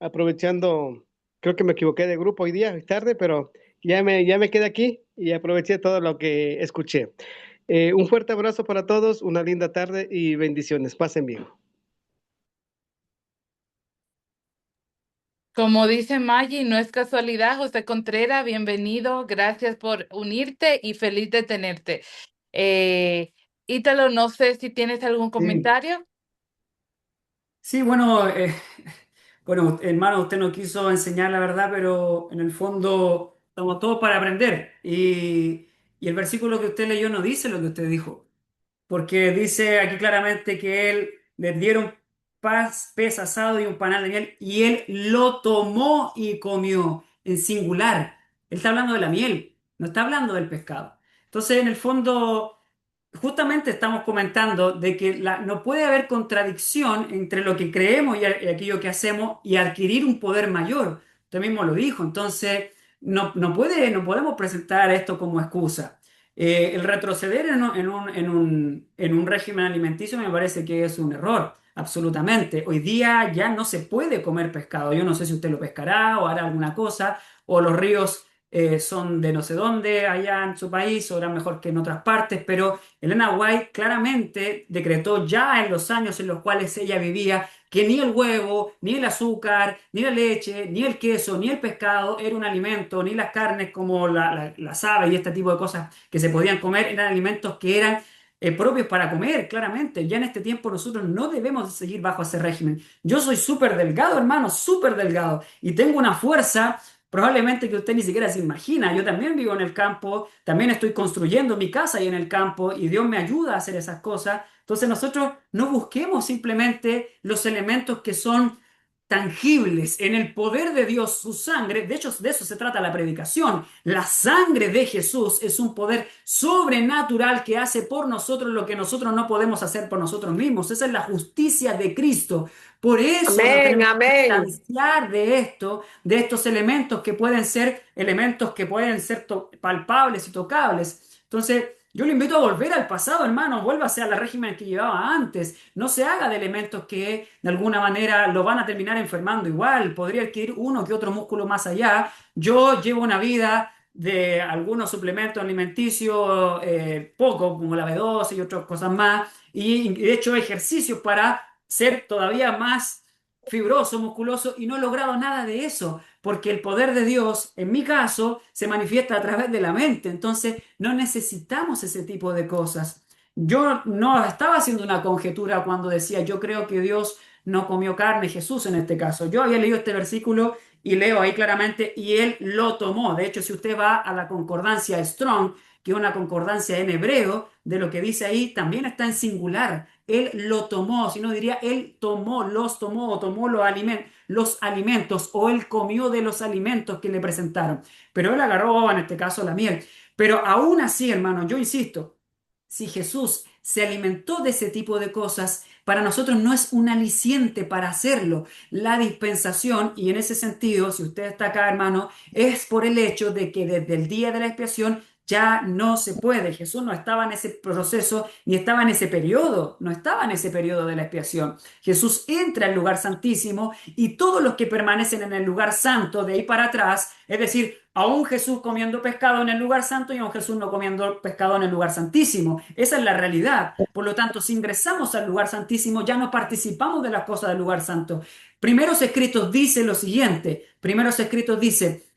S5: aprovechando, creo que me equivoqué de grupo hoy día, tarde, pero ya me quedé aquí y aproveché todo lo que escuché. Un fuerte abrazo para todos, una linda tarde y bendiciones. Pasen bien.
S1: Como dice Maggie, no es casualidad, José Contreras, bienvenido, gracias por unirte y feliz de tenerte. Ítalo, no sé si tienes algún
S2: Sí,
S1: comentario.
S2: sí, bueno, bueno, hermano, usted no quiso enseñar la verdad, pero en el fondo estamos todos para aprender. Y el versículo que usted leyó no dice lo que usted dijo, porque dice aquí claramente que él les dieron pez asado y un panal de miel, y él lo tomó y comió en singular. Él está hablando de la miel, no está hablando del pescado. Entonces, en el fondo, justamente estamos comentando de que no puede haber contradicción entre lo que creemos y aquello que hacemos y adquirir un poder mayor. Usted mismo lo dijo, entonces no podemos presentar esto como excusa. El retroceder en un régimen alimenticio me parece que es un error, absolutamente. Hoy día ya no se puede comer pescado. Yo no sé si usted lo pescará o hará alguna cosa, o los ríos son de no sé dónde allá en su país, o eran mejor que en otras partes, pero Elena White claramente decretó ya en los años en los cuales ella vivía que ni el huevo, ni el azúcar, ni la leche, ni el queso, ni el pescado era un alimento, ni las carnes como las aves y este tipo de cosas que se podían comer, eran alimentos que eran propios para comer, claramente. Ya en este tiempo nosotros no debemos seguir bajo ese régimen. Yo soy súper delgado, hermano, súper delgado, y tengo una fuerza probablemente que usted ni siquiera se imagina. Yo también vivo en el campo, también estoy construyendo mi casa ahí en el campo y Dios me ayuda a hacer esas cosas. Entonces nosotros no busquemos simplemente los elementos que son tangibles en el poder de Dios, su sangre. De hecho, de eso se trata la predicación. La sangre de Jesús es un poder sobrenatural que hace por nosotros lo que nosotros no podemos hacer por nosotros mismos. Esa es la justicia de Cristo. Por eso no
S4: Amén,
S2: tenemos que
S4: amén.
S2: distanciar de esto, de estos elementos que pueden ser palpables y tocables. Entonces, yo le invito a volver al pasado, hermano, vuélvase al régimen que llevaba antes. No se haga de elementos que de alguna manera lo van a terminar enfermando igual. Podría adquirir uno que otro músculo más allá. Yo llevo una vida de algunos suplementos alimenticios, poco, como la B12 y otras cosas más, y de hecho ejercicios para ser todavía más fibroso, musculoso, y no he logrado nada de eso, porque el poder de Dios, en mi caso, se manifiesta a través de la mente. Entonces, no necesitamos ese tipo de cosas. Yo no estaba haciendo una conjetura cuando decía, yo creo que Dios no comió carne, Jesús en este caso. Yo había leído este versículo y leo ahí claramente, y él lo tomó. De hecho, si usted va a la concordancia Strong, que es una concordancia en hebreo, de lo que dice ahí, también está en singular. Él lo tomó, si no diría, él tomó, los tomó, o tomó los alimentos, o él comió de los alimentos que le presentaron. Pero él agarró, en este caso, la miel. Pero aún así, hermano, yo insisto, si Jesús se alimentó de ese tipo de cosas, para nosotros no es un aliciente para hacerlo. La dispensación, y en ese sentido, si usted está acá, hermano, es por el hecho de que desde el día de la expiación ya no se puede. Jesús no estaba en ese proceso ni estaba en ese periodo, no estaba en ese periodo de la expiación. Jesús entra al lugar santísimo y todos los que permanecen en el lugar santo de ahí para atrás, es decir, aún Jesús comiendo pescado en el lugar santo y aún Jesús no comiendo pescado en el lugar santísimo. Esa es la realidad. Por lo tanto, si ingresamos al lugar santísimo, ya no participamos de las cosas del lugar santo. Primeros Escritos dice lo siguiente, Primeros Escritos dice,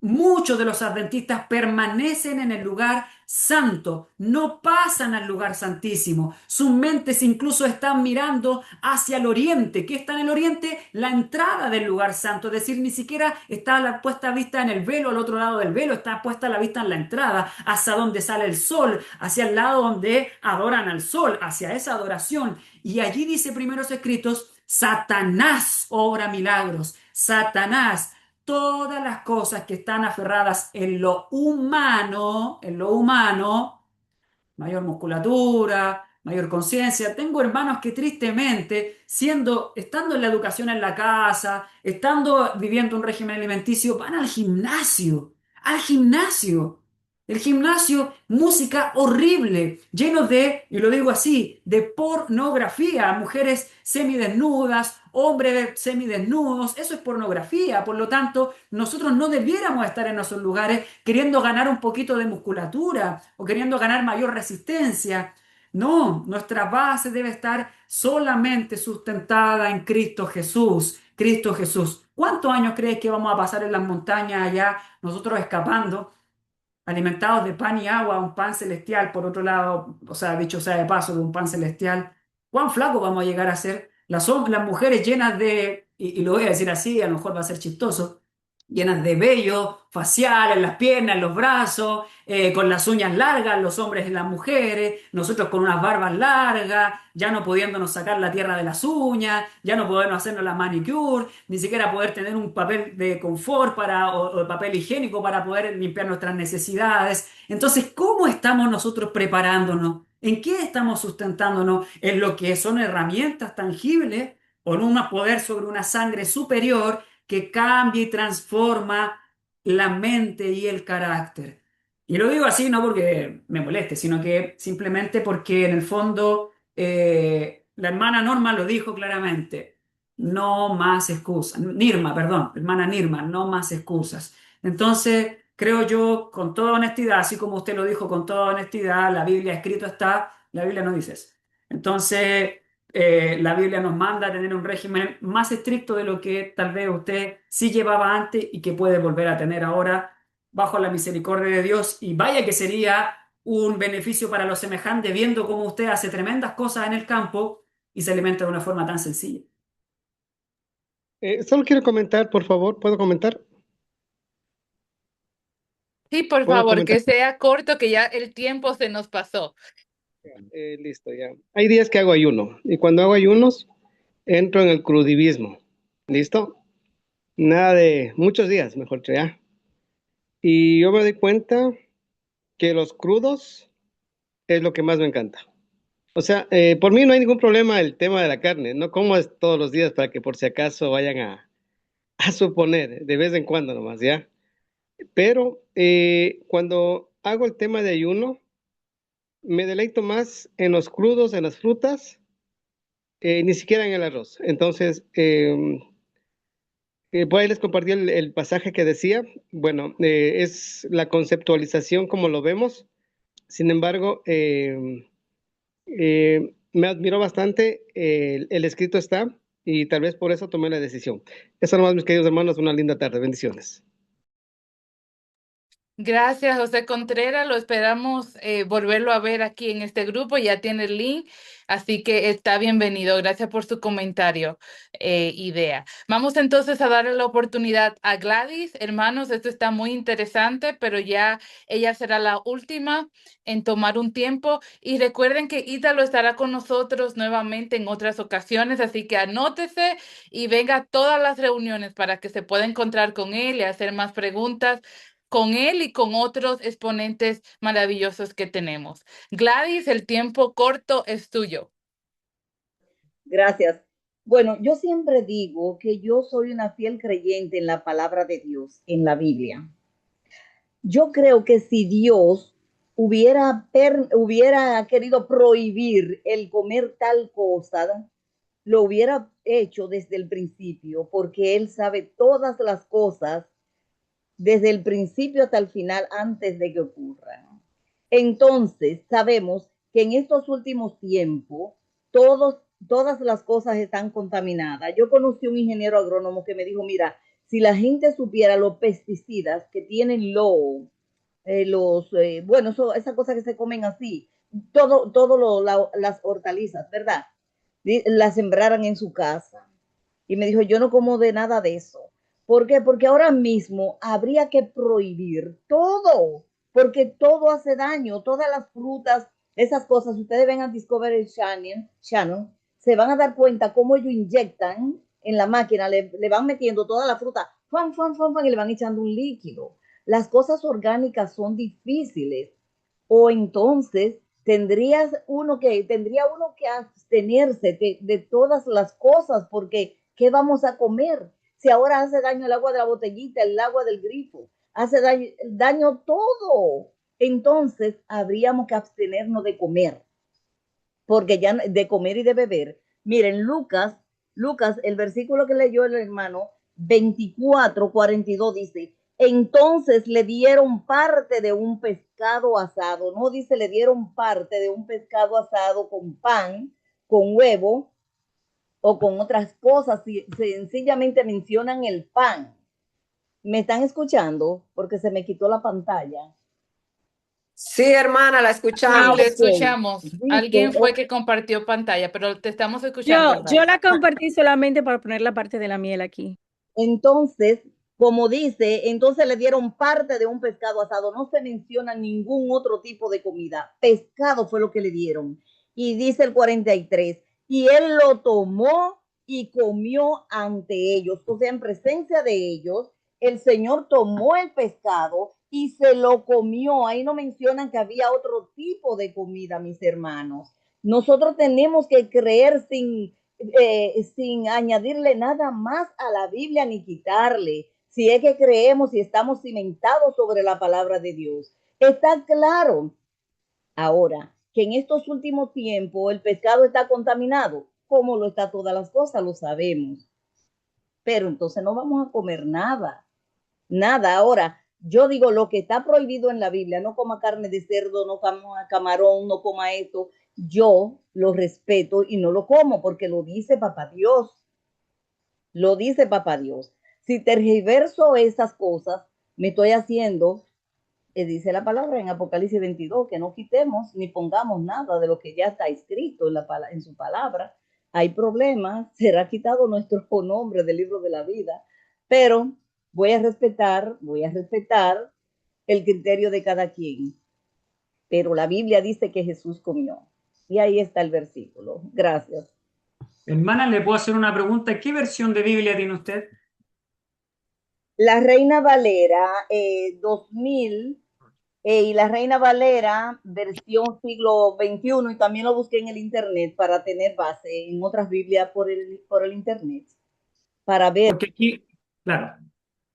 S2: muchos de los adventistas permanecen en el lugar santo, no pasan al lugar santísimo. Sus mentes incluso están mirando hacia el oriente. ¿Qué está en el oriente? La entrada del lugar santo. Es decir, ni siquiera está la puesta vista en el velo, al otro lado del velo, está puesta la vista en la entrada, hacia donde sale el sol, hacia el lado donde adoran al sol, hacia esa adoración. Y allí dice Primeros Escritos, Satanás obra milagros. Satanás, todas las cosas que están aferradas en lo humano, mayor musculatura, mayor conciencia. Tengo hermanos que tristemente, estando en la educación en la casa, estando viviendo un régimen alimenticio, van al gimnasio, al gimnasio. El gimnasio, música horrible, lleno de, y lo digo así, de pornografía, mujeres semidesnudas, hombres semidesnudos, eso es pornografía. Por lo tanto, nosotros no debiéramos estar en esos lugares queriendo ganar un poquito de musculatura o queriendo ganar mayor resistencia. No, nuestra base debe estar solamente sustentada en Cristo Jesús. Cristo Jesús. ¿Cuántos años crees que vamos a pasar en las montañas allá, nosotros escapando, alimentados de pan y agua, un pan celestial, por otro lado, o sea, dicho sea de paso, de un pan celestial? ¿Cuán flaco vamos a llegar a ser? Las mujeres llenas de, y lo voy a decir así, a lo mejor va a ser chistoso, llenas de vello facial en las piernas, en los brazos, con las uñas largas, los hombres y las mujeres, nosotros con unas barbas largas, ya no pudiéndonos sacar la tierra de las uñas, ya no podernos hacernos la manicure, ni siquiera poder tener un papel de confort o de papel higiénico para poder limpiar nuestras necesidades. Entonces, ¿cómo estamos nosotros preparándonos? ¿En qué estamos sustentándonos? ¿En lo que son herramientas tangibles o en un poder sobre una sangre superior que cambia y transforma la mente y el carácter? Y lo digo así no porque me moleste, sino que simplemente porque en el fondo la hermana Norma lo dijo claramente, no más excusas. Nirma, perdón, hermana Nirma, no más excusas. Entonces, creo yo, con toda honestidad, así como usted lo dijo, con toda honestidad, la Biblia escrito está, la Biblia no dice eso. Entonces, la Biblia nos manda a tener un régimen más estricto de lo que tal vez usted sí llevaba antes y que puede volver a tener ahora bajo la misericordia de Dios. Y vaya que sería un beneficio para los semejantes viendo cómo usted hace tremendas cosas en el campo y se alimenta de una forma tan sencilla.
S5: Solo quiero comentar, por favor, ¿puedo comentar?
S1: Sí, por
S5: ¿Puedo
S1: favor,
S5: comentar?
S1: que sea corto, que ya el tiempo se nos pasó.
S5: Listo, ya. Hay días que hago ayuno y cuando hago ayunos entro en el crudivismo. ¿Listo? Nada de muchos días, mejor dicho, ya. Y yo me doy cuenta que los crudos es lo que más me encanta. O sea, por mí no hay ningún problema el tema de la carne. No como es todos los días para que por si acaso vayan a suponer, de vez en cuando nomás, ¿ya? Pero cuando hago el tema de ayuno, me deleito más en los crudos, en las frutas, ni siquiera en el arroz. Entonces, por ahí les compartí el pasaje que decía. Bueno, es la conceptualización como lo vemos. Sin embargo, me admiró bastante, el escrito está y tal vez por eso tomé la decisión. Eso nomás, mis queridos hermanos, una linda tarde. Bendiciones.
S1: Gracias, José Contreras. Lo esperamos volverlo a ver aquí en este grupo. Ya tiene el link, así que está bienvenido. Gracias por su comentario, idea. Vamos entonces a darle la oportunidad a Gladys. Hermanos, esto está muy interesante, pero ya ella será la última en tomar un tiempo. Y recuerden que Ítalo estará con nosotros nuevamente en otras ocasiones, así que anótese y venga a todas las reuniones para que se pueda encontrar con él y hacer más preguntas con él y con otros exponentes maravillosos que tenemos. Gladys, el tiempo corto es tuyo.
S6: Gracias. Bueno, yo siempre digo que yo soy una fiel creyente en la palabra de Dios, en la Biblia. Yo creo que si Dios hubiera querido prohibir el comer tal cosa, lo hubiera hecho desde el principio, porque Él sabe todas las cosas desde el principio hasta el final antes de que ocurran. Entonces, sabemos que en estos últimos tiempos todas las cosas están contaminadas. Yo conocí un ingeniero agrónomo que me dijo, mira, si la gente supiera los pesticidas que tienen bueno, esas cosas que se comen así, las hortalizas, ¿verdad? Las sembraran en su casa. Y me dijo, yo no como de nada de eso. ¿Por qué? Porque ahora mismo habría que prohibir todo, porque todo hace daño, todas las frutas, esas cosas. Ustedes ven a Discovery Channel, se van a dar cuenta cómo ellos inyectan en la máquina, le van metiendo toda la fruta, y le van echando un líquido. Las cosas orgánicas son difíciles, o entonces tendría uno que abstenerse de todas las cosas, porque ¿qué vamos a comer? Si ahora hace daño el agua de la botellita, el agua del grifo, hace daño todo. Entonces habríamos que abstenernos de comer, porque ya de comer y de beber. Miren, Lucas, el versículo que leyó el hermano, 24:42 dice, entonces le dieron parte de un pescado asado, no dice le dieron parte de un pescado asado con pan, con huevo o con otras cosas, sencillamente mencionan el pan. ¿Me están escuchando? Porque se me quitó la pantalla.
S4: Sí, hermana, la
S1: Sí, le
S4: escuchamos.
S6: Ok,
S1: escuchamos.
S6: dice,
S1: Alguien fue que compartió pantalla, pero te estamos escuchando,
S3: Yo
S1: Gladys.
S3: la compartí solamente para poner la parte de la miel aquí.
S6: entonces, como dice, entonces le dieron parte de un pescado asado. No se menciona ningún otro tipo de comida. Pescado fue lo que le dieron. Y dice el 43, y él lo tomó y comió ante ellos. O sea, en presencia de ellos, el Señor tomó el pescado y se lo comió. Ahí no mencionan que había otro tipo de comida, mis hermanos. Nosotros tenemos que creer sin añadirle nada más a la Biblia ni quitarle, si es que creemos y estamos cimentados sobre la palabra de Dios. Está claro ahora que en estos últimos tiempos el pescado está contaminado, como lo está todas las cosas, lo sabemos. Pero entonces no vamos a comer nada, nada. Ahora, Yo digo lo que está prohibido en la Biblia, no coma carne de cerdo, no coma camarón, no coma esto, yo lo respeto y no lo como porque lo dice papá Dios, lo dice papá Dios. Si tergiverso esas cosas, me estoy haciendo, dice la palabra en Apocalipsis 22, que no quitemos ni pongamos nada de lo que ya está escrito en su palabra. Hay problemas, será quitado nuestro nombre del libro de la vida, pero voy a respetar el criterio de cada quien. Pero la Biblia dice que Jesús comió. Y ahí está el versículo. Gracias.
S2: Hermana, ¿le puedo hacer una pregunta? ¿Qué versión de Biblia tiene usted?
S6: La Reina Valera 2000 y la Reina Valera versión siglo XXI, y también lo busqué en el internet para tener base en otras Biblias por el internet, para ver.
S2: Porque aquí, claro,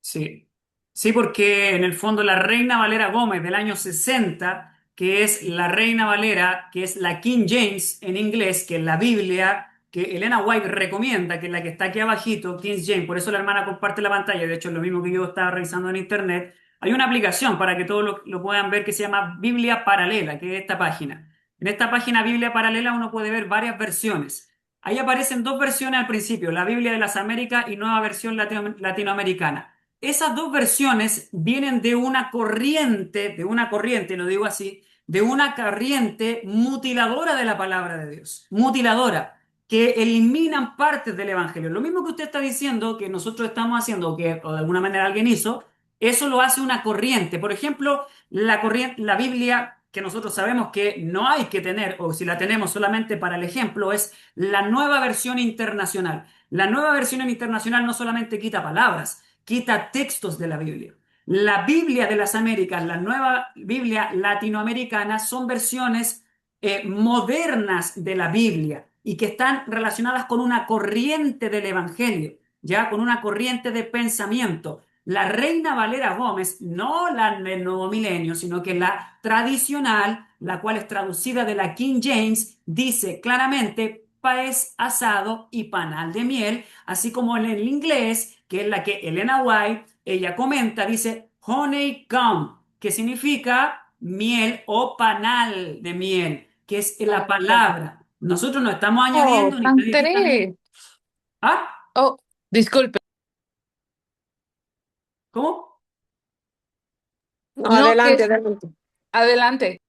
S2: sí. Sí, porque en el fondo la Reina Valera Gómez del año 60, que es la Reina Valera, que es la King James en inglés, que es la Biblia que Elena White recomienda, que es la que está aquí abajito, King James, por eso la hermana comparte la pantalla, de hecho es lo mismo que yo estaba revisando en internet. Hay una aplicación para que todos lo puedan ver que se llama Biblia Paralela, que es esta página. En esta página Biblia Paralela uno puede ver varias versiones. Ahí aparecen dos versiones al principio, la Biblia de las Américas y nueva versión latinoamericana. Esas dos versiones vienen de una corriente, lo digo así, de una corriente mutiladora de la palabra de Dios, mutiladora, que eliminan partes del Evangelio. Lo mismo que usted está diciendo, que nosotros estamos haciendo, o de alguna manera alguien hizo, eso lo hace una corriente. Por ejemplo, la Biblia que nosotros sabemos que no hay que tener, o si la tenemos solamente para el ejemplo, es la nueva versión internacional. La nueva versión internacional no solamente quita palabras, quita textos de la Biblia. La Biblia de las Américas, la nueva Biblia latinoamericana, son versiones modernas de la Biblia y que están relacionadas con una corriente del Evangelio, ya con una corriente de pensamiento. La Reina Valera Gómez, no la del Nuevo Milenio, sino que la tradicional, la cual es traducida de la King James, dice claramente pez asado y panal de miel, así como en el inglés, que es la que Elena White, ella comenta, dice honeycomb, que significa miel o panal de miel, que es la palabra. Nosotros no estamos
S1: Oh,
S2: añadiendo ni nadie quita.
S1: Andrés.
S2: ¿Ah?
S1: Oh, disculpe.
S2: ¿Cómo?
S4: No,
S1: No,
S4: adelante, adelante.
S1: adelante.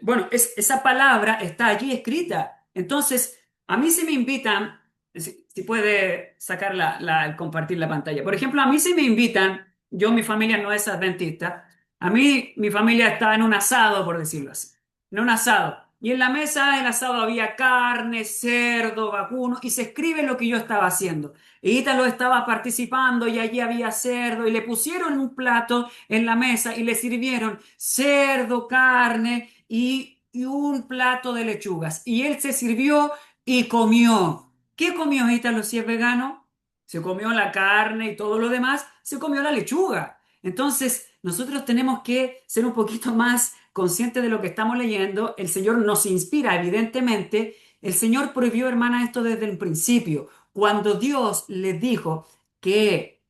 S2: Bueno, esa palabra está allí escrita. Entonces, a mí se me invitan, si puede sacar el compartir la pantalla. Por ejemplo, a mí se me invitan, mi familia no es adventista, a mí mi familia está en un asado, por decirlo así, en un asado. Y en la mesa del asado había carne, cerdo, vacuno, y se escribe lo que yo estaba haciendo. Y Ítalo estaba participando y allí había cerdo, y le pusieron un plato en la mesa y le sirvieron cerdo, carne y un plato de lechugas. Y él se sirvió y comió. ¿Qué comió Ítalo si es vegano? Se comió la carne y todo lo demás, se comió la lechuga. Entonces, nosotros tenemos que ser un poquito más conscientes de lo que estamos leyendo. El Señor nos inspira, evidentemente. El Señor prohibió, hermana, esto desde el principio. Cuando Dios les dijo que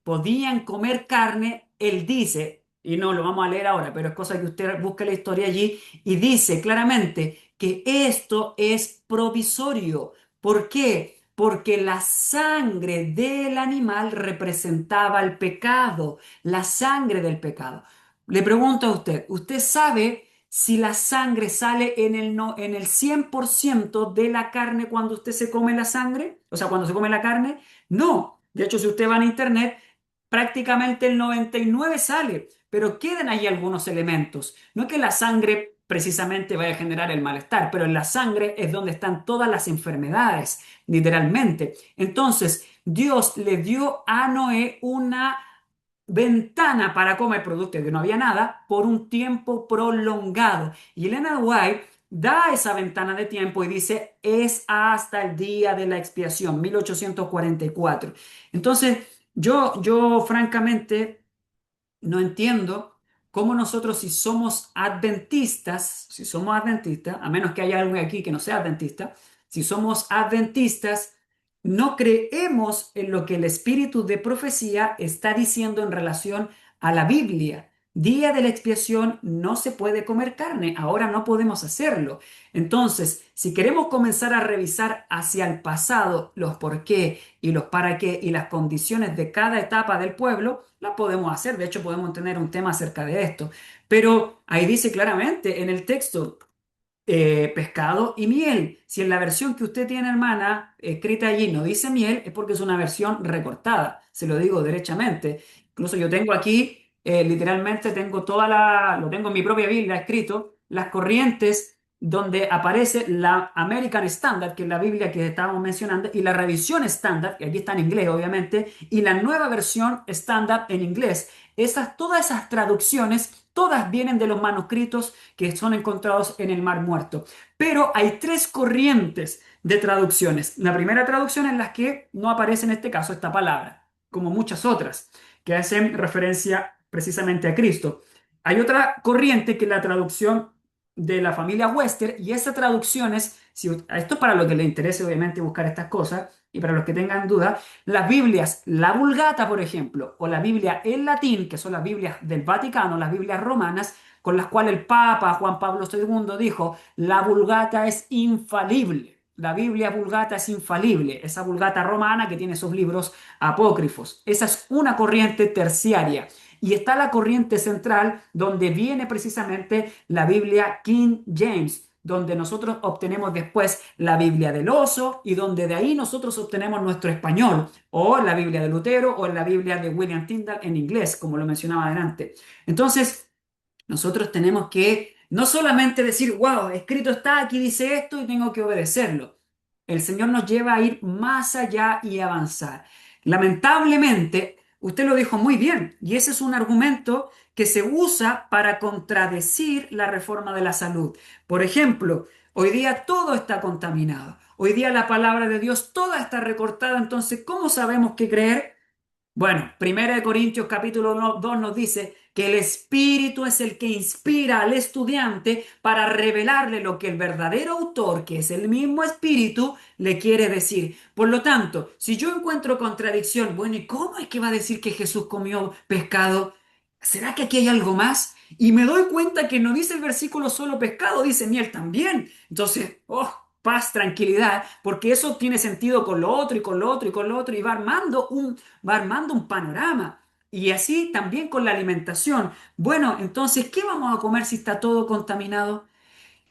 S2: podían comer carne, Él dice, y no lo vamos a leer ahora, pero es cosa que usted busque la historia allí, y dice claramente que esto es provisorio. ¿Por qué? Porque la sangre del animal representaba el pecado, la sangre del pecado. Le pregunto a usted, ¿usted sabe si la sangre sale en el, no, en el 100% de la carne cuando usted se come la sangre? O sea, cuando se come la carne. No. De hecho, si usted va en internet, prácticamente el 99 sale, pero quedan ahí algunos elementos. No es que la sangre precisamente vaya a generar el malestar, pero en la sangre es donde están todas las enfermedades, literalmente. Entonces, Dios le dio a Noé una ventana para comer productos que no había nada por un tiempo prolongado. Y Elena White da esa ventana de tiempo y dice, es hasta el día de la expiación, 1844. Entonces, yo francamente no entiendo cómo nosotros si somos adventistas, a menos que haya alguien aquí que no sea adventista, si somos adventistas, no creemos en lo que el espíritu de profecía está diciendo en relación a la Biblia. Día de la expiación no se puede comer carne, ahora no podemos hacerlo. Entonces, si queremos comenzar a revisar hacia el pasado los por qué y los para qué y las condiciones de cada etapa del pueblo, la podemos hacer. De hecho, podemos tener un tema acerca de esto. Pero ahí dice claramente en el texto, pescado y miel. Si en la versión que usted tiene, hermana, escrita allí no dice miel, es porque es una versión recortada, se lo digo derechamente. Incluso yo tengo aquí, literalmente lo tengo en mi propia Biblia escrito, las corrientes donde aparece la American Standard, que es la Biblia que estábamos mencionando, y la revisión estándar, que aquí está en inglés obviamente, y la nueva versión estándar en inglés. Todas esas traducciones, todas vienen de los manuscritos que son encontrados en el Mar Muerto. Pero hay tres corrientes de traducciones. La primera traducción en la que no aparece en este caso esta palabra, como muchas otras, que hacen referencia precisamente a Cristo. Hay otra corriente que es la traducción de la familia Webster, y esa traducción es, esto es para los que les interese obviamente buscar estas cosas, y para los que tengan dudas, las Biblias, la Vulgata, por ejemplo, o la Biblia en latín, que son las Biblias del Vaticano, las Biblias romanas, con las cuales el Papa Juan Pablo II dijo, la Vulgata es infalible. La Biblia Vulgata es infalible, esa Vulgata romana que tiene esos libros apócrifos. Esa es una corriente terciaria. Y está la corriente central, donde viene precisamente la Biblia King James, donde nosotros obtenemos después la Biblia del Oso y donde de ahí nosotros obtenemos nuestro español, o la Biblia de Lutero o la Biblia de William Tyndale en inglés, como lo mencionaba adelante. Entonces, nosotros tenemos que no solamente decir, wow, escrito está, aquí dice esto y tengo que obedecerlo. El Señor nos lleva a ir más allá y avanzar. Lamentablemente, usted lo dijo muy bien, y ese es un argumento que se usa para contradecir la reforma de la salud. Por ejemplo, hoy día todo está contaminado. Hoy día la palabra de Dios toda está recortada, entonces, ¿cómo sabemos qué creer? Bueno, 1 Corintios capítulo 2 nos dice que el Espíritu es el que inspira al estudiante para revelarle lo que el verdadero autor, que es el mismo Espíritu, le quiere decir. Por lo tanto, si yo encuentro contradicción, bueno, ¿y cómo es que va a decir que Jesús comió pescado? ¿Será que aquí hay algo más? Y me doy cuenta que no dice el versículo solo pescado, dice miel también. Entonces, paz, tranquilidad, porque eso tiene sentido con lo otro y con lo otro y con lo otro y va armando un panorama. Y así también con la alimentación. Bueno, entonces, ¿qué vamos a comer si está todo contaminado?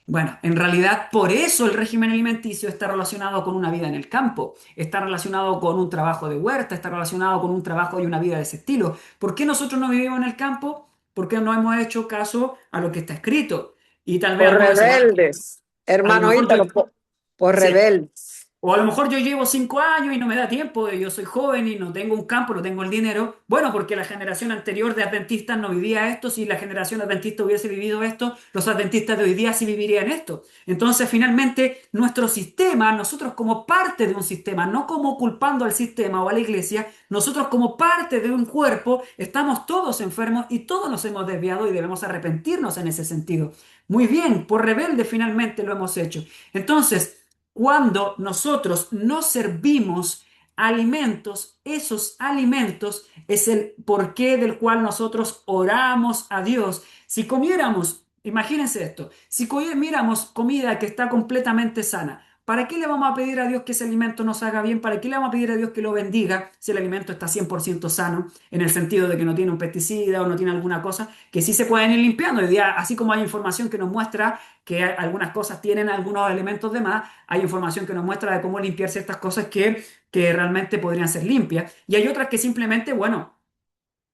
S2: Bueno, en realidad por eso el régimen alimenticio está relacionado con una vida en el campo, está relacionado con un trabajo de huerta, está relacionado con un trabajo y una vida de ese estilo. ¿Por qué nosotros no vivimos en el campo? Porque no hemos hecho caso a lo que está escrito. Y tal vez
S4: Por rebeldes,
S2: a lo
S4: hermano
S2: mejor
S4: Ítalo, por
S2: sí,
S4: rebeldes.
S2: o a lo mejor yo llevo 5 años y no me da tiempo, yo soy joven y no tengo un campo, no tengo el dinero. Bueno, porque la generación anterior de adventistas no vivía esto. Si la generación adventista hubiese vivido esto, los adventistas de hoy día sí vivirían esto. Entonces, finalmente, nuestro sistema, nosotros como parte de un sistema, no como culpando al sistema o a la iglesia, nosotros como parte de un cuerpo, estamos todos enfermos y todos nos hemos desviado y debemos arrepentirnos en ese sentido. Muy bien, por rebelde finalmente lo hemos hecho. Entonces, cuando nosotros no servimos alimentos, esos alimentos es el porqué del cual nosotros oramos a Dios. Si comiéramos, imagínense esto, si comiéramos comida que está completamente sana, ¿para qué le vamos a pedir a Dios que ese alimento nos haga bien? ¿Para qué le vamos a pedir a Dios que lo bendiga si el alimento está 100% sano, en el sentido de que no tiene un pesticida o no tiene alguna cosa que sí se pueden ir limpiando? Hoy día, así como hay información que nos muestra que algunas cosas tienen algunos elementos de más, hay información que nos muestra de cómo limpiar ciertas cosas que realmente podrían ser limpias. Y hay otras que simplemente, bueno,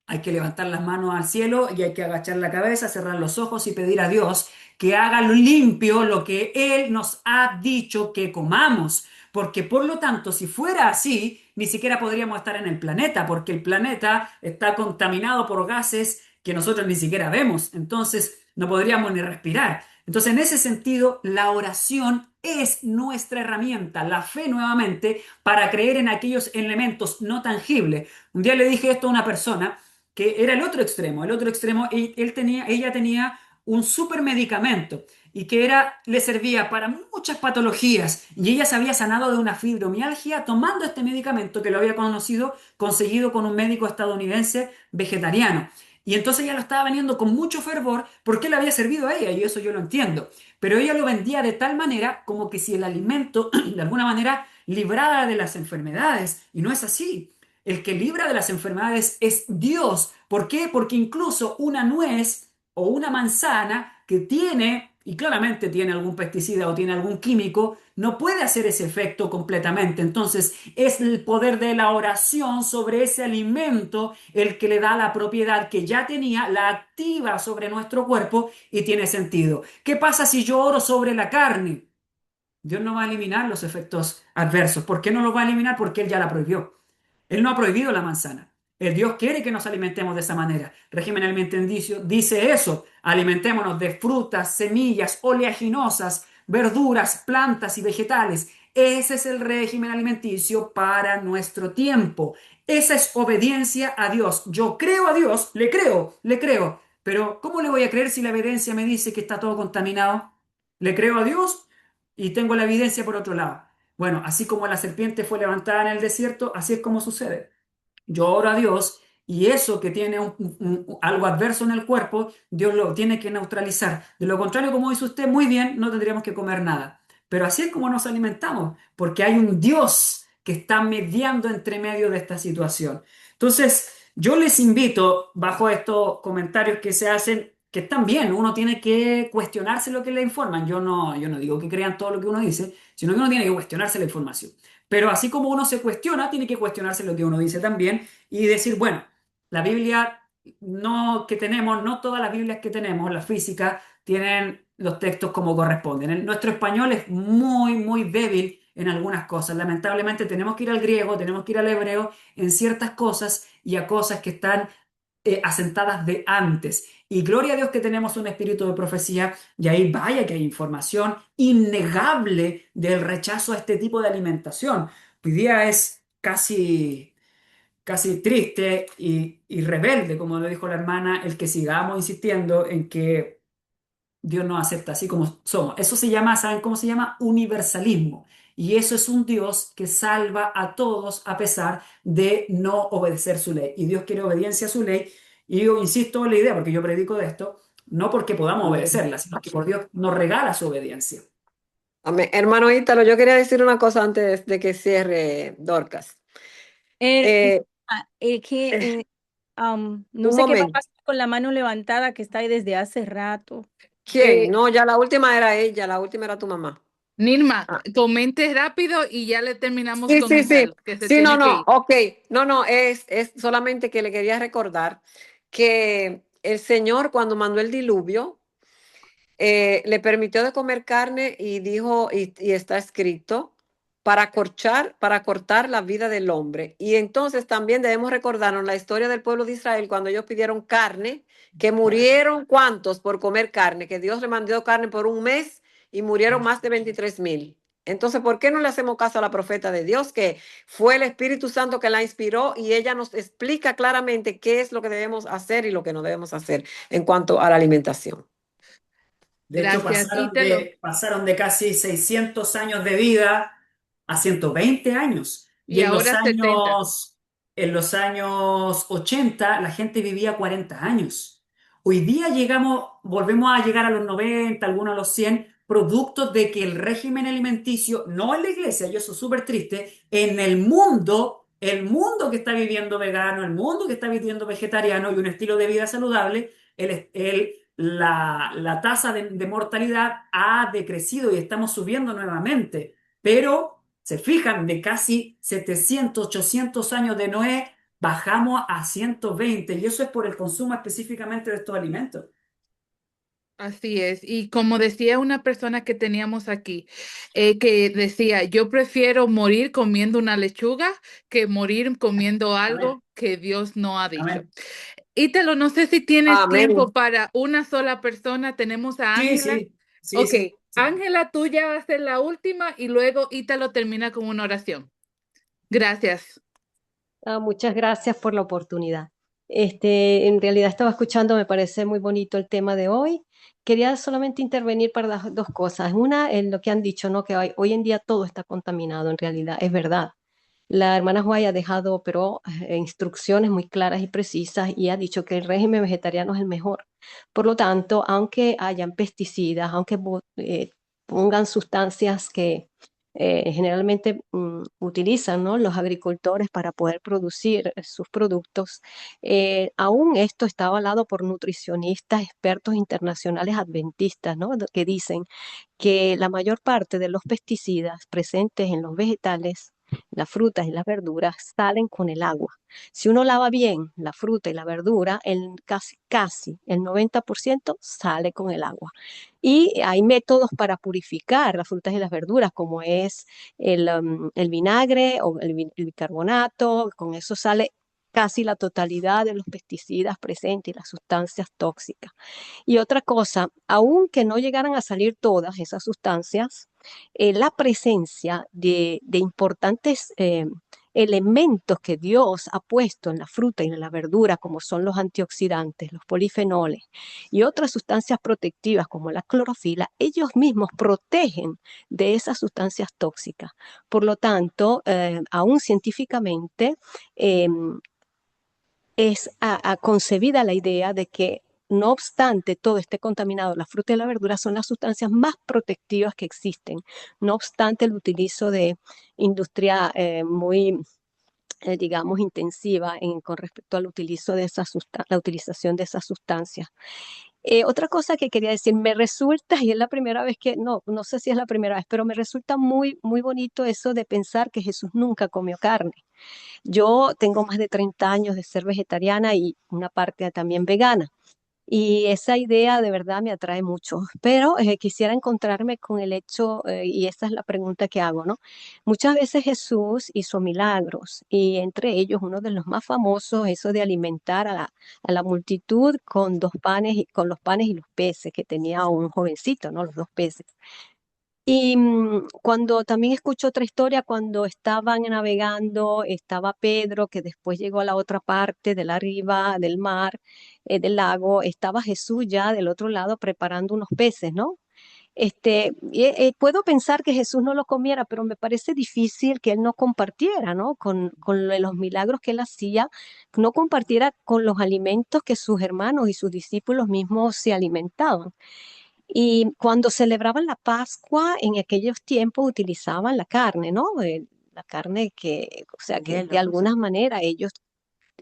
S2: hay que levantar las manos al cielo y hay que agachar la cabeza, cerrar los ojos y pedir a Dios que haga limpio lo que Él nos ha dicho que comamos. Porque por lo tanto, si fuera así, ni siquiera podríamos estar en el planeta, porque el planeta está contaminado por gases que nosotros ni siquiera vemos. Entonces, no podríamos ni respirar. Entonces, en ese sentido, la oración es nuestra herramienta, la fe nuevamente, para creer en aquellos elementos no tangibles. Un día le dije esto a una persona que era el otro extremo, ella tenía un super medicamento y que le servía para muchas patologías y ella se había sanado de una fibromialgia tomando este medicamento que lo había conseguido con un médico estadounidense vegetariano. Y entonces ella lo estaba vendiendo con mucho fervor porque le había servido a ella, y eso yo lo entiendo. Pero ella lo vendía de tal manera como que si el alimento de alguna manera librara de las enfermedades. Y no es así. El que libra de las enfermedades es Dios. ¿Por qué? Porque incluso una nuez o una manzana que tiene, y claramente tiene algún pesticida o tiene algún químico, no puede hacer ese efecto completamente. Entonces, es el poder de la oración sobre ese alimento el que le da la propiedad que ya tenía, la activa sobre nuestro cuerpo y tiene sentido. ¿Qué pasa si yo oro sobre la carne? Dios no va a eliminar los efectos adversos. ¿Por qué no los va a eliminar? Porque Él ya la prohibió. Él no ha prohibido la manzana. El Dios quiere que nos alimentemos de esa manera. Régimen alimenticio dice eso. Alimentémonos de frutas, semillas, oleaginosas, verduras, plantas y vegetales. Ese es el régimen alimenticio para nuestro tiempo. Esa es obediencia a Dios. Yo creo a Dios, le creo, le creo. Pero ¿cómo le voy a creer si la evidencia me dice que está todo contaminado? Le creo a Dios y tengo la evidencia por otro lado. Bueno, así como la serpiente fue levantada en el desierto, así es como sucede. Yo oro a Dios y eso que tiene algo adverso en el cuerpo, Dios lo tiene que neutralizar. De lo contrario, como dice usted, muy bien, no tendríamos que comer nada. Pero así es como nos alimentamos, porque hay un Dios que está mediando entre medio de esta situación. Entonces, yo les invito, bajo estos comentarios que se hacen, que están bien, uno tiene que cuestionarse lo que le informan. Yo no digo que crean todo lo que uno dice, sino que uno tiene que cuestionarse la información. Pero así como uno se cuestiona, tiene que cuestionarse lo que uno dice también y decir, bueno, la Biblia no que tenemos, no todas las Biblias que tenemos, la física, tienen los textos como corresponden. Nuestro español es muy, muy débil en algunas cosas. Lamentablemente tenemos que ir al griego, tenemos que ir al hebreo en ciertas cosas y a cosas que están asentadas de antes. Y gloria a Dios que tenemos un espíritu de profecía y ahí vaya que hay información innegable del rechazo a este tipo de alimentación. Hoy día es casi triste y rebelde, como lo dijo la hermana, el que sigamos insistiendo en que Dios nos acepta así como somos. Eso se llama, ¿saben cómo se llama? Universalismo. Y eso es un Dios que salva a todos a pesar de no obedecer su ley. Y Dios quiere obediencia a su ley. Y yo insisto en la idea, porque yo predico de esto, no porque podamos obedecerla, sino que por Dios nos regala su obediencia.
S4: Amén. Hermano Ítalo, yo quería decir una cosa antes de que cierre Dorcas.
S3: Eh,
S4: Eh,
S3: que no
S4: un
S3: sé qué va a
S4: momento.
S3: pasar con la mano levantada que está ahí desde hace rato.
S4: ¿Quién? No, ya la última era ella, la última era tu mamá.
S1: Nirma,
S4: Ah,
S1: comente rápido y ya le terminamos
S4: sí,
S1: con
S4: sí, sí.
S1: Ítalo, que se
S4: Sí, no,
S1: tiene que
S4: no,
S1: ir.
S4: ok. No, no, es solamente que le quería recordar que el Señor cuando mandó el diluvio, le permitió de comer carne y dijo, y está escrito, para cortar la vida del hombre. Y entonces también debemos recordarnos la historia del pueblo de Israel cuando ellos pidieron carne, que murieron cuántos por comer carne, que Dios le mandó carne por un mes y murieron más de 23,000. Entonces, ¿por qué no le hacemos caso a la profeta de Dios, que fue el Espíritu Santo que la inspiró y ella nos explica claramente qué es lo que debemos hacer y lo que no debemos hacer en cuanto a la alimentación?
S2: De hecho,
S1: Gracias, Ítalo.
S2: pasaron de casi 600 años de vida a 120 años. Y
S1: Y ahora 70.
S2: en los años 80 la gente vivía 40 años. Hoy día volvemos a llegar a los 90, algunos a los 100, producto de que el régimen alimenticio, no en la iglesia, y eso es súper triste, en el mundo que está viviendo vegano, el mundo que está viviendo vegetariano y un estilo de vida saludable, la tasa de mortalidad ha decrecido y estamos subiendo nuevamente. Pero, se fijan, de casi 700, 800 años de Noé, bajamos a 120 y eso es por el consumo específicamente de estos alimentos.
S1: Así es. Y como decía una persona que teníamos aquí, que decía, yo prefiero morir comiendo una lechuga que morir comiendo
S2: Amén.
S1: algo que Dios no ha dicho.
S2: Amén.
S1: Ítalo, no sé si tienes tiempo
S4: Amén.
S1: para una sola persona. Tenemos a
S2: Sí,
S1: Ángela.
S2: sí, sí,
S1: Ok,
S2: sí, sí.
S1: Ángela, tú ya vas a ser la última y luego Ítalo termina con una oración. Gracias.
S7: Muchas gracias por la oportunidad. En realidad estaba escuchando, me parece muy bonito el tema de hoy. Quería solamente intervenir para las dos cosas. Una, en lo que han dicho, ¿no? Que hoy en día todo está contaminado, en realidad, es verdad. La hermana White ha dejado, pero instrucciones muy claras y precisas y ha dicho que el régimen vegetariano es el mejor. Por lo tanto, aunque hayan pesticidas, aunque pongan sustancias que generalmente utilizan, ¿no?, los agricultores para poder producir sus productos, aún esto está avalado por nutricionistas, expertos internacionales adventistas, ¿no?, que dicen que la mayor parte de los pesticidas presentes en los vegetales, las frutas y las verduras salen con el agua. Si uno lava bien la fruta y la verdura, casi el 90% sale con el agua. Y hay métodos para purificar las frutas y las verduras, como es el vinagre o el bicarbonato. Con eso sale casi la totalidad de los pesticidas presentes y las sustancias tóxicas. Y otra cosa, aunque no llegaran a salir todas esas sustancias, la presencia de importantes elementos que Dios ha puesto en la fruta y en la verdura, como son los antioxidantes, los polifenoles y otras sustancias protectivas como la clorofila, ellos mismos protegen de esas sustancias tóxicas. Por lo tanto, aún científicamente, es concebida la idea de que no obstante todo esté contaminado, la fruta y la verdura son las sustancias más protectivas que existen. No obstante el utilizo de industria muy, digamos, intensiva con respecto al utilizo de la utilización de esas sustancias. Otra cosa que quería decir, me resulta, y es la primera vez que, no sé si es la primera vez, pero me resulta muy, muy bonito eso de pensar que Jesús nunca comió carne. Yo tengo más de 30 años de ser vegetariana y una parte también vegana. Y esa idea de verdad me atrae mucho, pero quisiera encontrarme con el hecho, y esa es la pregunta que hago, ¿no? Muchas veces Jesús hizo milagros y entre ellos uno de los más famosos, eso de alimentar a la multitud con con los panes y los peces que tenía un jovencito, ¿no? Los dos peces. Y cuando también escucho otra historia, cuando estaban navegando, estaba Pedro, que después llegó a la otra parte de la riba del mar, del lago, estaba Jesús ya del otro lado preparando unos peces, ¿no? Puedo pensar que Jesús no lo comiera, pero me parece difícil que él no compartiera, ¿no? Con los milagros que él hacía, no compartiera con los alimentos que sus hermanos y sus discípulos mismos se alimentaban. Y cuando celebraban la Pascua, en aquellos tiempos utilizaban la carne, ¿no? La carne que, o sea, que de alguna manera ellos,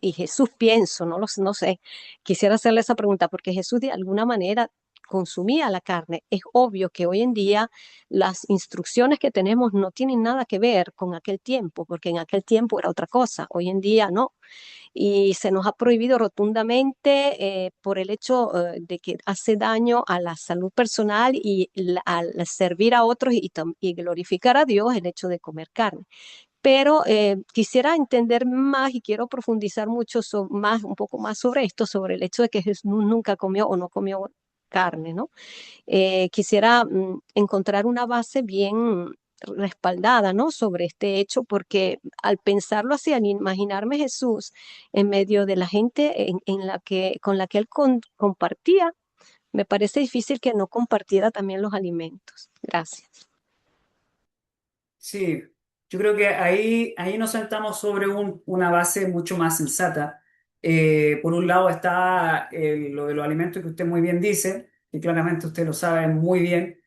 S7: y Jesús pienso, no sé, quisiera hacerle esa pregunta, porque Jesús de alguna manera consumía la carne. Es obvio que hoy en día las instrucciones que tenemos no tienen nada que ver con aquel tiempo, porque en aquel tiempo era otra cosa, hoy en día no, y se nos ha prohibido rotundamente por el hecho de que hace daño a la salud personal y al servir a otros y glorificar a Dios el hecho de comer carne. Pero quisiera entender más y quiero profundizar mucho un poco más sobre esto, sobre el hecho de que Jesús nunca comió o no comió carne, ¿no? Quisiera encontrar una base bien respaldada, ¿no?, sobre este hecho, porque al pensarlo así, al imaginarme Jesús en medio de la gente con la que él compartía, me parece difícil que no compartiera también los alimentos. Gracias.
S2: Sí, yo creo que ahí nos sentamos sobre una base mucho más sensata. Por un lado está lo de los alimentos que usted muy bien dice, y claramente usted lo sabe muy bien.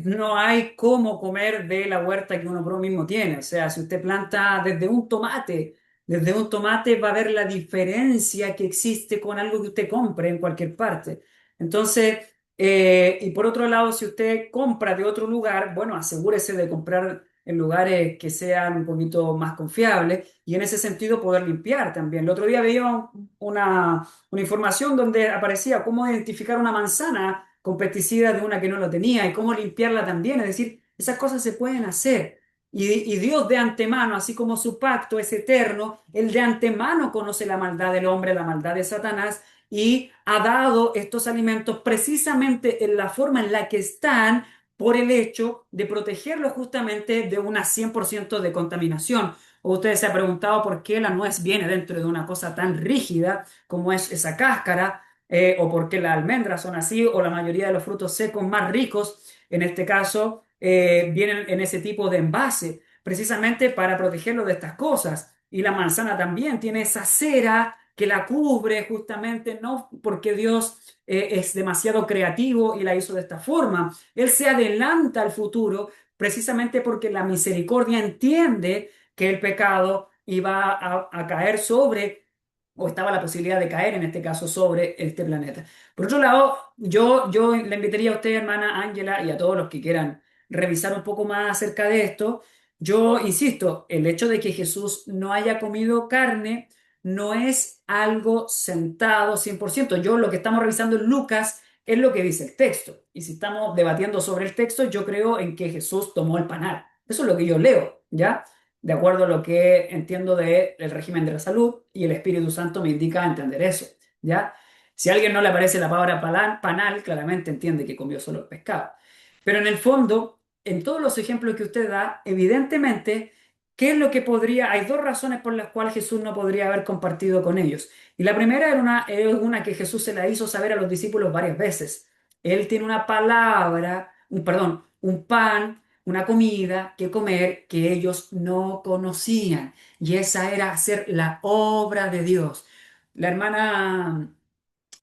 S2: No hay cómo comer de la huerta que uno mismo tiene. O sea, si usted planta desde un tomate va a ver la diferencia que existe con algo que usted compre en cualquier parte. Entonces, y por otro lado, si usted compra de otro lugar, bueno, asegúrese de comprar en lugares que sean un poquito más confiables y en ese sentido poder limpiar también. El otro día veía una información donde aparecía cómo identificar una manzana con pesticidas de una que no lo tenía y cómo limpiarla también. Es decir, esas cosas se pueden hacer. Y Dios de antemano, así como su pacto es eterno, Él de antemano conoce la maldad del hombre, la maldad de Satanás, y ha dado estos alimentos precisamente en la forma en la que están por el hecho de protegerlos justamente de una 100% de contaminación. O usted se ha preguntado por qué la nuez viene dentro de una cosa tan rígida como es esa cáscara, o por qué las almendras son así, o la mayoría de los frutos secos más ricos, en este caso, vienen en ese tipo de envase. precisamente para protegerlo de estas cosas. Y la manzana también tiene esa cera que la cubre justamente, no porque Dios es demasiado creativo y la hizo de esta forma. Él se adelanta al futuro precisamente porque la misericordia entiende que el pecado iba a caer sobre, o estaba la posibilidad de caer en este caso sobre este planeta. Por otro lado, yo le invitaría a usted, hermana Ángela, y a todos los que quieran revisar un poco más acerca de esto. Yo insisto, el hecho de que Jesús no haya comido carne no es algo sentado 100%. Yo lo que estamos revisando en Lucas es lo que dice el texto. Y si estamos debatiendo sobre el texto, yo creo en que Jesús tomó el panal. Eso es lo que yo leo, ¿ya? De acuerdo a lo que entiendo del régimen de la salud, y el Espíritu Santo me indica entender eso, ¿ya? Si a alguien no le aparece la palabra panal, claramente entiende que comió solo el pescado. Pero en el fondo, en todos los ejemplos que usted da, evidentemente, ¿qué es lo que podría? Hay dos razones por las cuales Jesús no podría haber compartido con ellos. Y la primera era una que Jesús se la hizo saber a los discípulos varias veces. Él tiene una palabra, perdón, un pan, una comida que comer que ellos no conocían. Y esa era hacer la obra de Dios. La hermana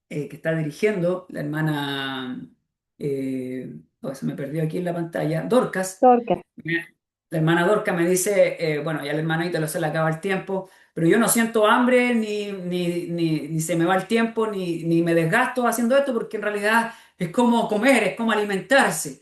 S2: que está dirigiendo, la hermana, se me perdió aquí en la pantalla, Dorcas.
S7: Dorcas.
S2: La hermana Dorcas me dice, bueno, ya el hermano Ítalo se le acaba el tiempo, pero yo no siento hambre, ni se me va el tiempo, ni me desgasto haciendo esto, porque en realidad es como comer, es como alimentarse.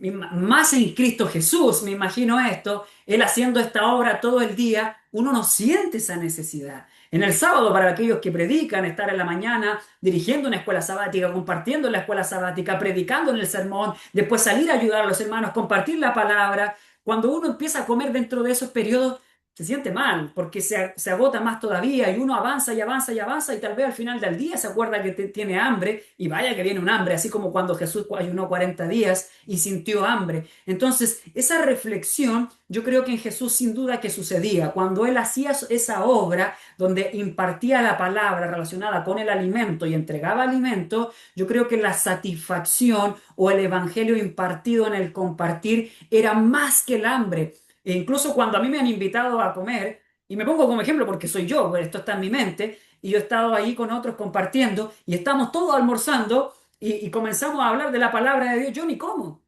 S2: Más en Cristo Jesús, me imagino esto, Él haciendo esta obra todo el día, uno no siente esa necesidad. En el sábado, para aquellos que predican, estar en la mañana dirigiendo una escuela sabática, compartiendo en la escuela sabática, predicando en el sermón, después salir a ayudar a los hermanos, compartir la palabra. Cuando uno empieza a comer dentro de esos periodos, se siente mal, porque se agota más todavía y uno avanza y avanza y avanza y tal vez al final del día se acuerda que tiene hambre y vaya que viene un hambre, así como cuando Jesús ayunó 40 días y sintió hambre. Entonces, esa reflexión yo creo que en Jesús sin duda que sucedía. Cuando Él hacía esa obra donde impartía la palabra relacionada con el alimento y entregaba alimento, yo creo que la satisfacción o el evangelio impartido en el compartir era más que el hambre. E incluso cuando a mí me han invitado a comer, y me pongo como ejemplo porque soy yo, pues esto está en mi mente, y yo he estado ahí con otros compartiendo, y estamos todos almorzando, y comenzamos a hablar de la palabra de Dios, yo ni como,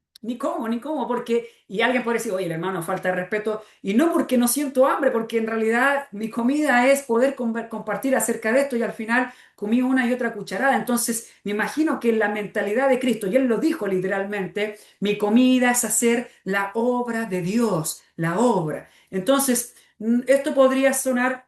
S2: porque, y alguien puede decir, oye, el hermano, falta de respeto, y no porque no siento hambre, porque en realidad mi comida es poder compartir acerca de esto, y al final comí una y otra cucharada. Entonces, me imagino que la mentalidad de Cristo, y Él lo dijo literalmente, mi comida es hacer la obra de Dios, la obra. Entonces, esto podría sonar,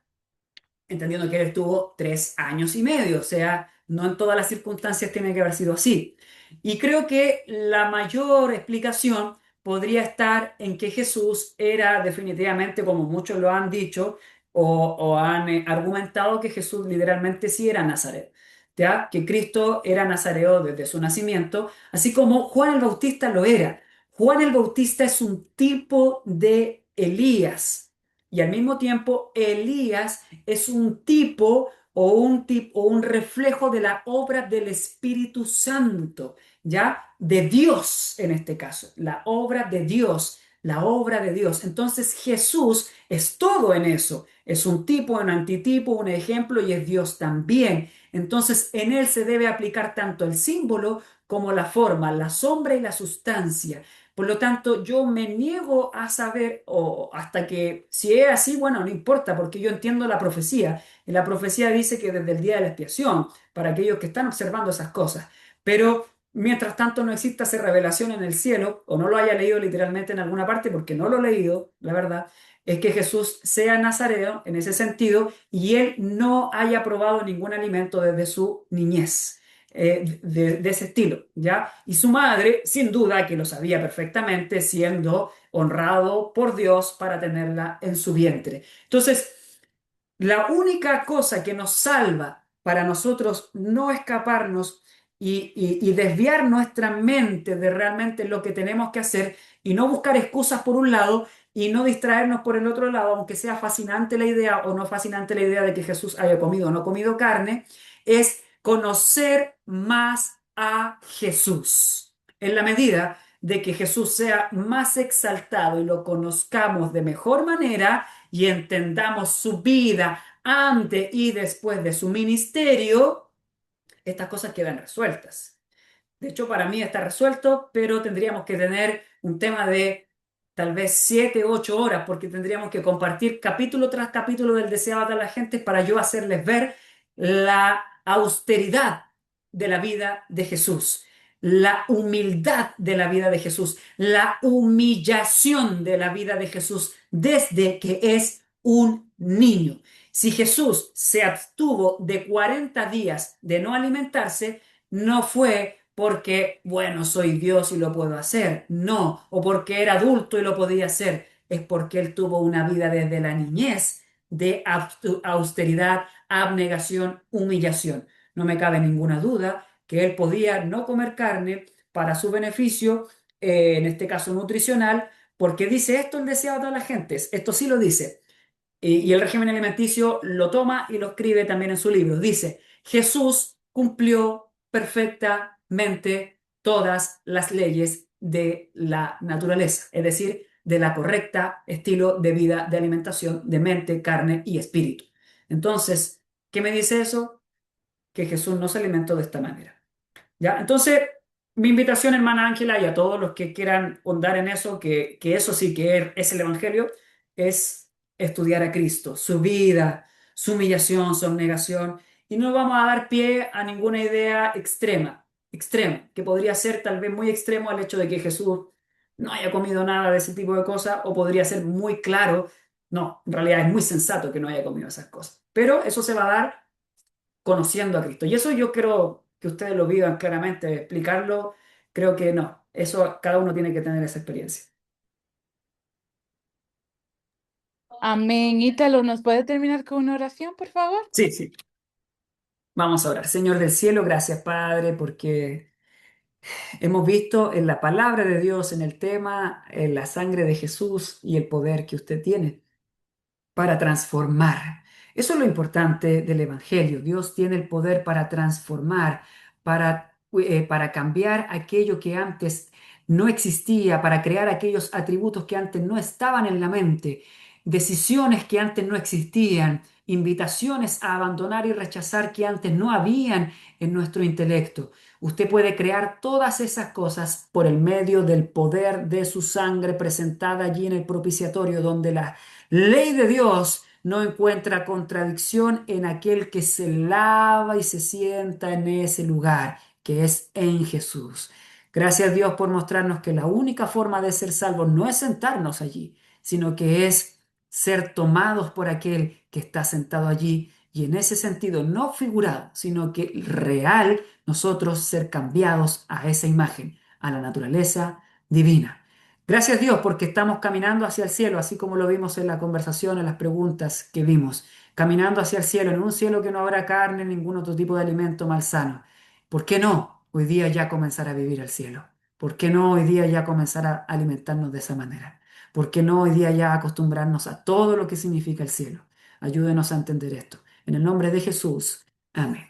S2: entendiendo que Él estuvo 3 años y medio, o sea, no en todas las circunstancias tiene que haber sido así. Y creo que la mayor explicación podría estar en que Jesús era definitivamente, como muchos lo han dicho o han argumentado, que Jesús literalmente sí era Nazaret, ¿ya? Que Cristo era nazareo desde su nacimiento, así como Juan el Bautista lo era. Juan el Bautista es un tipo de Elías y al mismo tiempo Elías es un tipo o un reflejo de la obra del Espíritu Santo, ¿ya? De Dios en este caso, la obra de Dios, la obra de Dios. Entonces Jesús es todo en eso, es un tipo, un antitipo, un ejemplo y es Dios también. Entonces en él se debe aplicar tanto el símbolo como la forma, la sombra y la sustancia. Por lo tanto, yo me niego a saber, o hasta que, si es así, bueno, no importa, porque yo entiendo la profecía. Y la profecía dice que desde el día de la expiación, para aquellos que están observando esas cosas. Pero mientras tanto no exista esa revelación en el cielo, o no lo haya leído literalmente en alguna parte, porque no lo he leído, la verdad, es que Jesús sea nazareo en ese sentido y él no haya probado ningún alimento desde su niñez. De ese estilo, ¿ya? Y su madre, sin duda, que lo sabía perfectamente, siendo honrado por Dios para tenerla en su vientre. Entonces, la única cosa que nos salva para nosotros no escaparnos y desviar nuestra mente de realmente lo que tenemos que hacer y no buscar excusas por un lado y no distraernos por el otro lado, aunque sea fascinante la idea o no fascinante la idea de que Jesús haya comido o no comido carne, es conocer más a Jesús. En la medida de que Jesús sea más exaltado y lo conozcamos de mejor manera y entendamos su vida antes y después de su ministerio, estas cosas quedan resueltas. De hecho, para mí está resuelto, pero tendríamos que tener un tema de tal vez 7, 8 horas, porque tendríamos que compartir capítulo tras capítulo del deseado de la gente para yo hacerles ver la austeridad de la vida de Jesús, la humildad de la vida de Jesús, la humillación de la vida de Jesús desde que es un niño. Si Jesús se abstuvo de 40 días de no alimentarse, no fue porque, bueno, soy Dios y lo puedo hacer. No, o porque era adulto y lo podía hacer. Es porque él tuvo una vida desde la niñez de austeridad, abnegación, humillación. No me cabe ninguna duda que él podía no comer carne para su beneficio, en este caso nutricional, porque dice esto el deseado de las gentes. Esto sí lo dice. Y el régimen alimenticio lo toma y lo escribe también en su libro. Dice, Jesús cumplió perfectamente todas las leyes de la naturaleza, es decir, de la correcta estilo de vida, de alimentación, de mente, carne y espíritu. Entonces, ¿qué me dice eso? Que Jesús no se alimentó de esta manera. ¿Ya? Entonces, mi invitación, hermana Ángela, y a todos los que quieran ahondar en eso, que eso sí que es el Evangelio, es estudiar a Cristo, su vida, su humillación, su abnegación, y no vamos a dar pie a ninguna idea extrema, que podría ser tal vez muy extremo al hecho de que Jesús no haya comido nada de ese tipo de cosas, o podría ser muy claro, no, en realidad es muy sensato que no haya comido esas cosas. Pero eso se va a dar conociendo a Cristo. Y eso yo creo que ustedes lo vivan claramente, explicarlo, creo que no. Eso cada uno tiene que tener esa experiencia.
S1: Amén. Ítalo, ¿nos puede terminar con una oración, por favor?
S2: Sí, sí. Vamos a orar. Señor del cielo, gracias Padre, porque hemos visto en la palabra de Dios, en el tema, en la sangre de Jesús y el poder que usted tiene para transformar. Eso es lo importante del Evangelio. Dios tiene el poder para transformar, para cambiar aquello que antes no existía, para crear aquellos atributos que antes no estaban en la mente, decisiones que antes no existían, invitaciones a abandonar y rechazar que antes no habían en nuestro intelecto. Usted puede crear todas esas cosas por el medio del poder de su sangre presentada allí en el propiciatorio, donde la ley de Dios no encuentra contradicción en aquel que se lava y se sienta en ese lugar, que es en Jesús. Gracias a Dios por mostrarnos que la única forma de ser salvos no es sentarnos allí, sino que es ser tomados por aquel que está sentado allí y en ese sentido no figurado, sino que real, nosotros ser cambiados a esa imagen, a la naturaleza divina. Gracias Dios porque estamos caminando hacia el cielo, así como lo vimos en la conversación, en las preguntas que vimos, caminando hacia el cielo, en un cielo que no habrá carne, ningún otro tipo de alimento malsano. ¿Por qué no hoy día ya comenzar a vivir el cielo? ¿Por qué no hoy día ya comenzar a alimentarnos de esa manera? ¿Por qué no hoy día ya acostumbrarnos a todo lo que significa el cielo? Ayúdenos a entender esto. En el nombre de Jesús. Amén.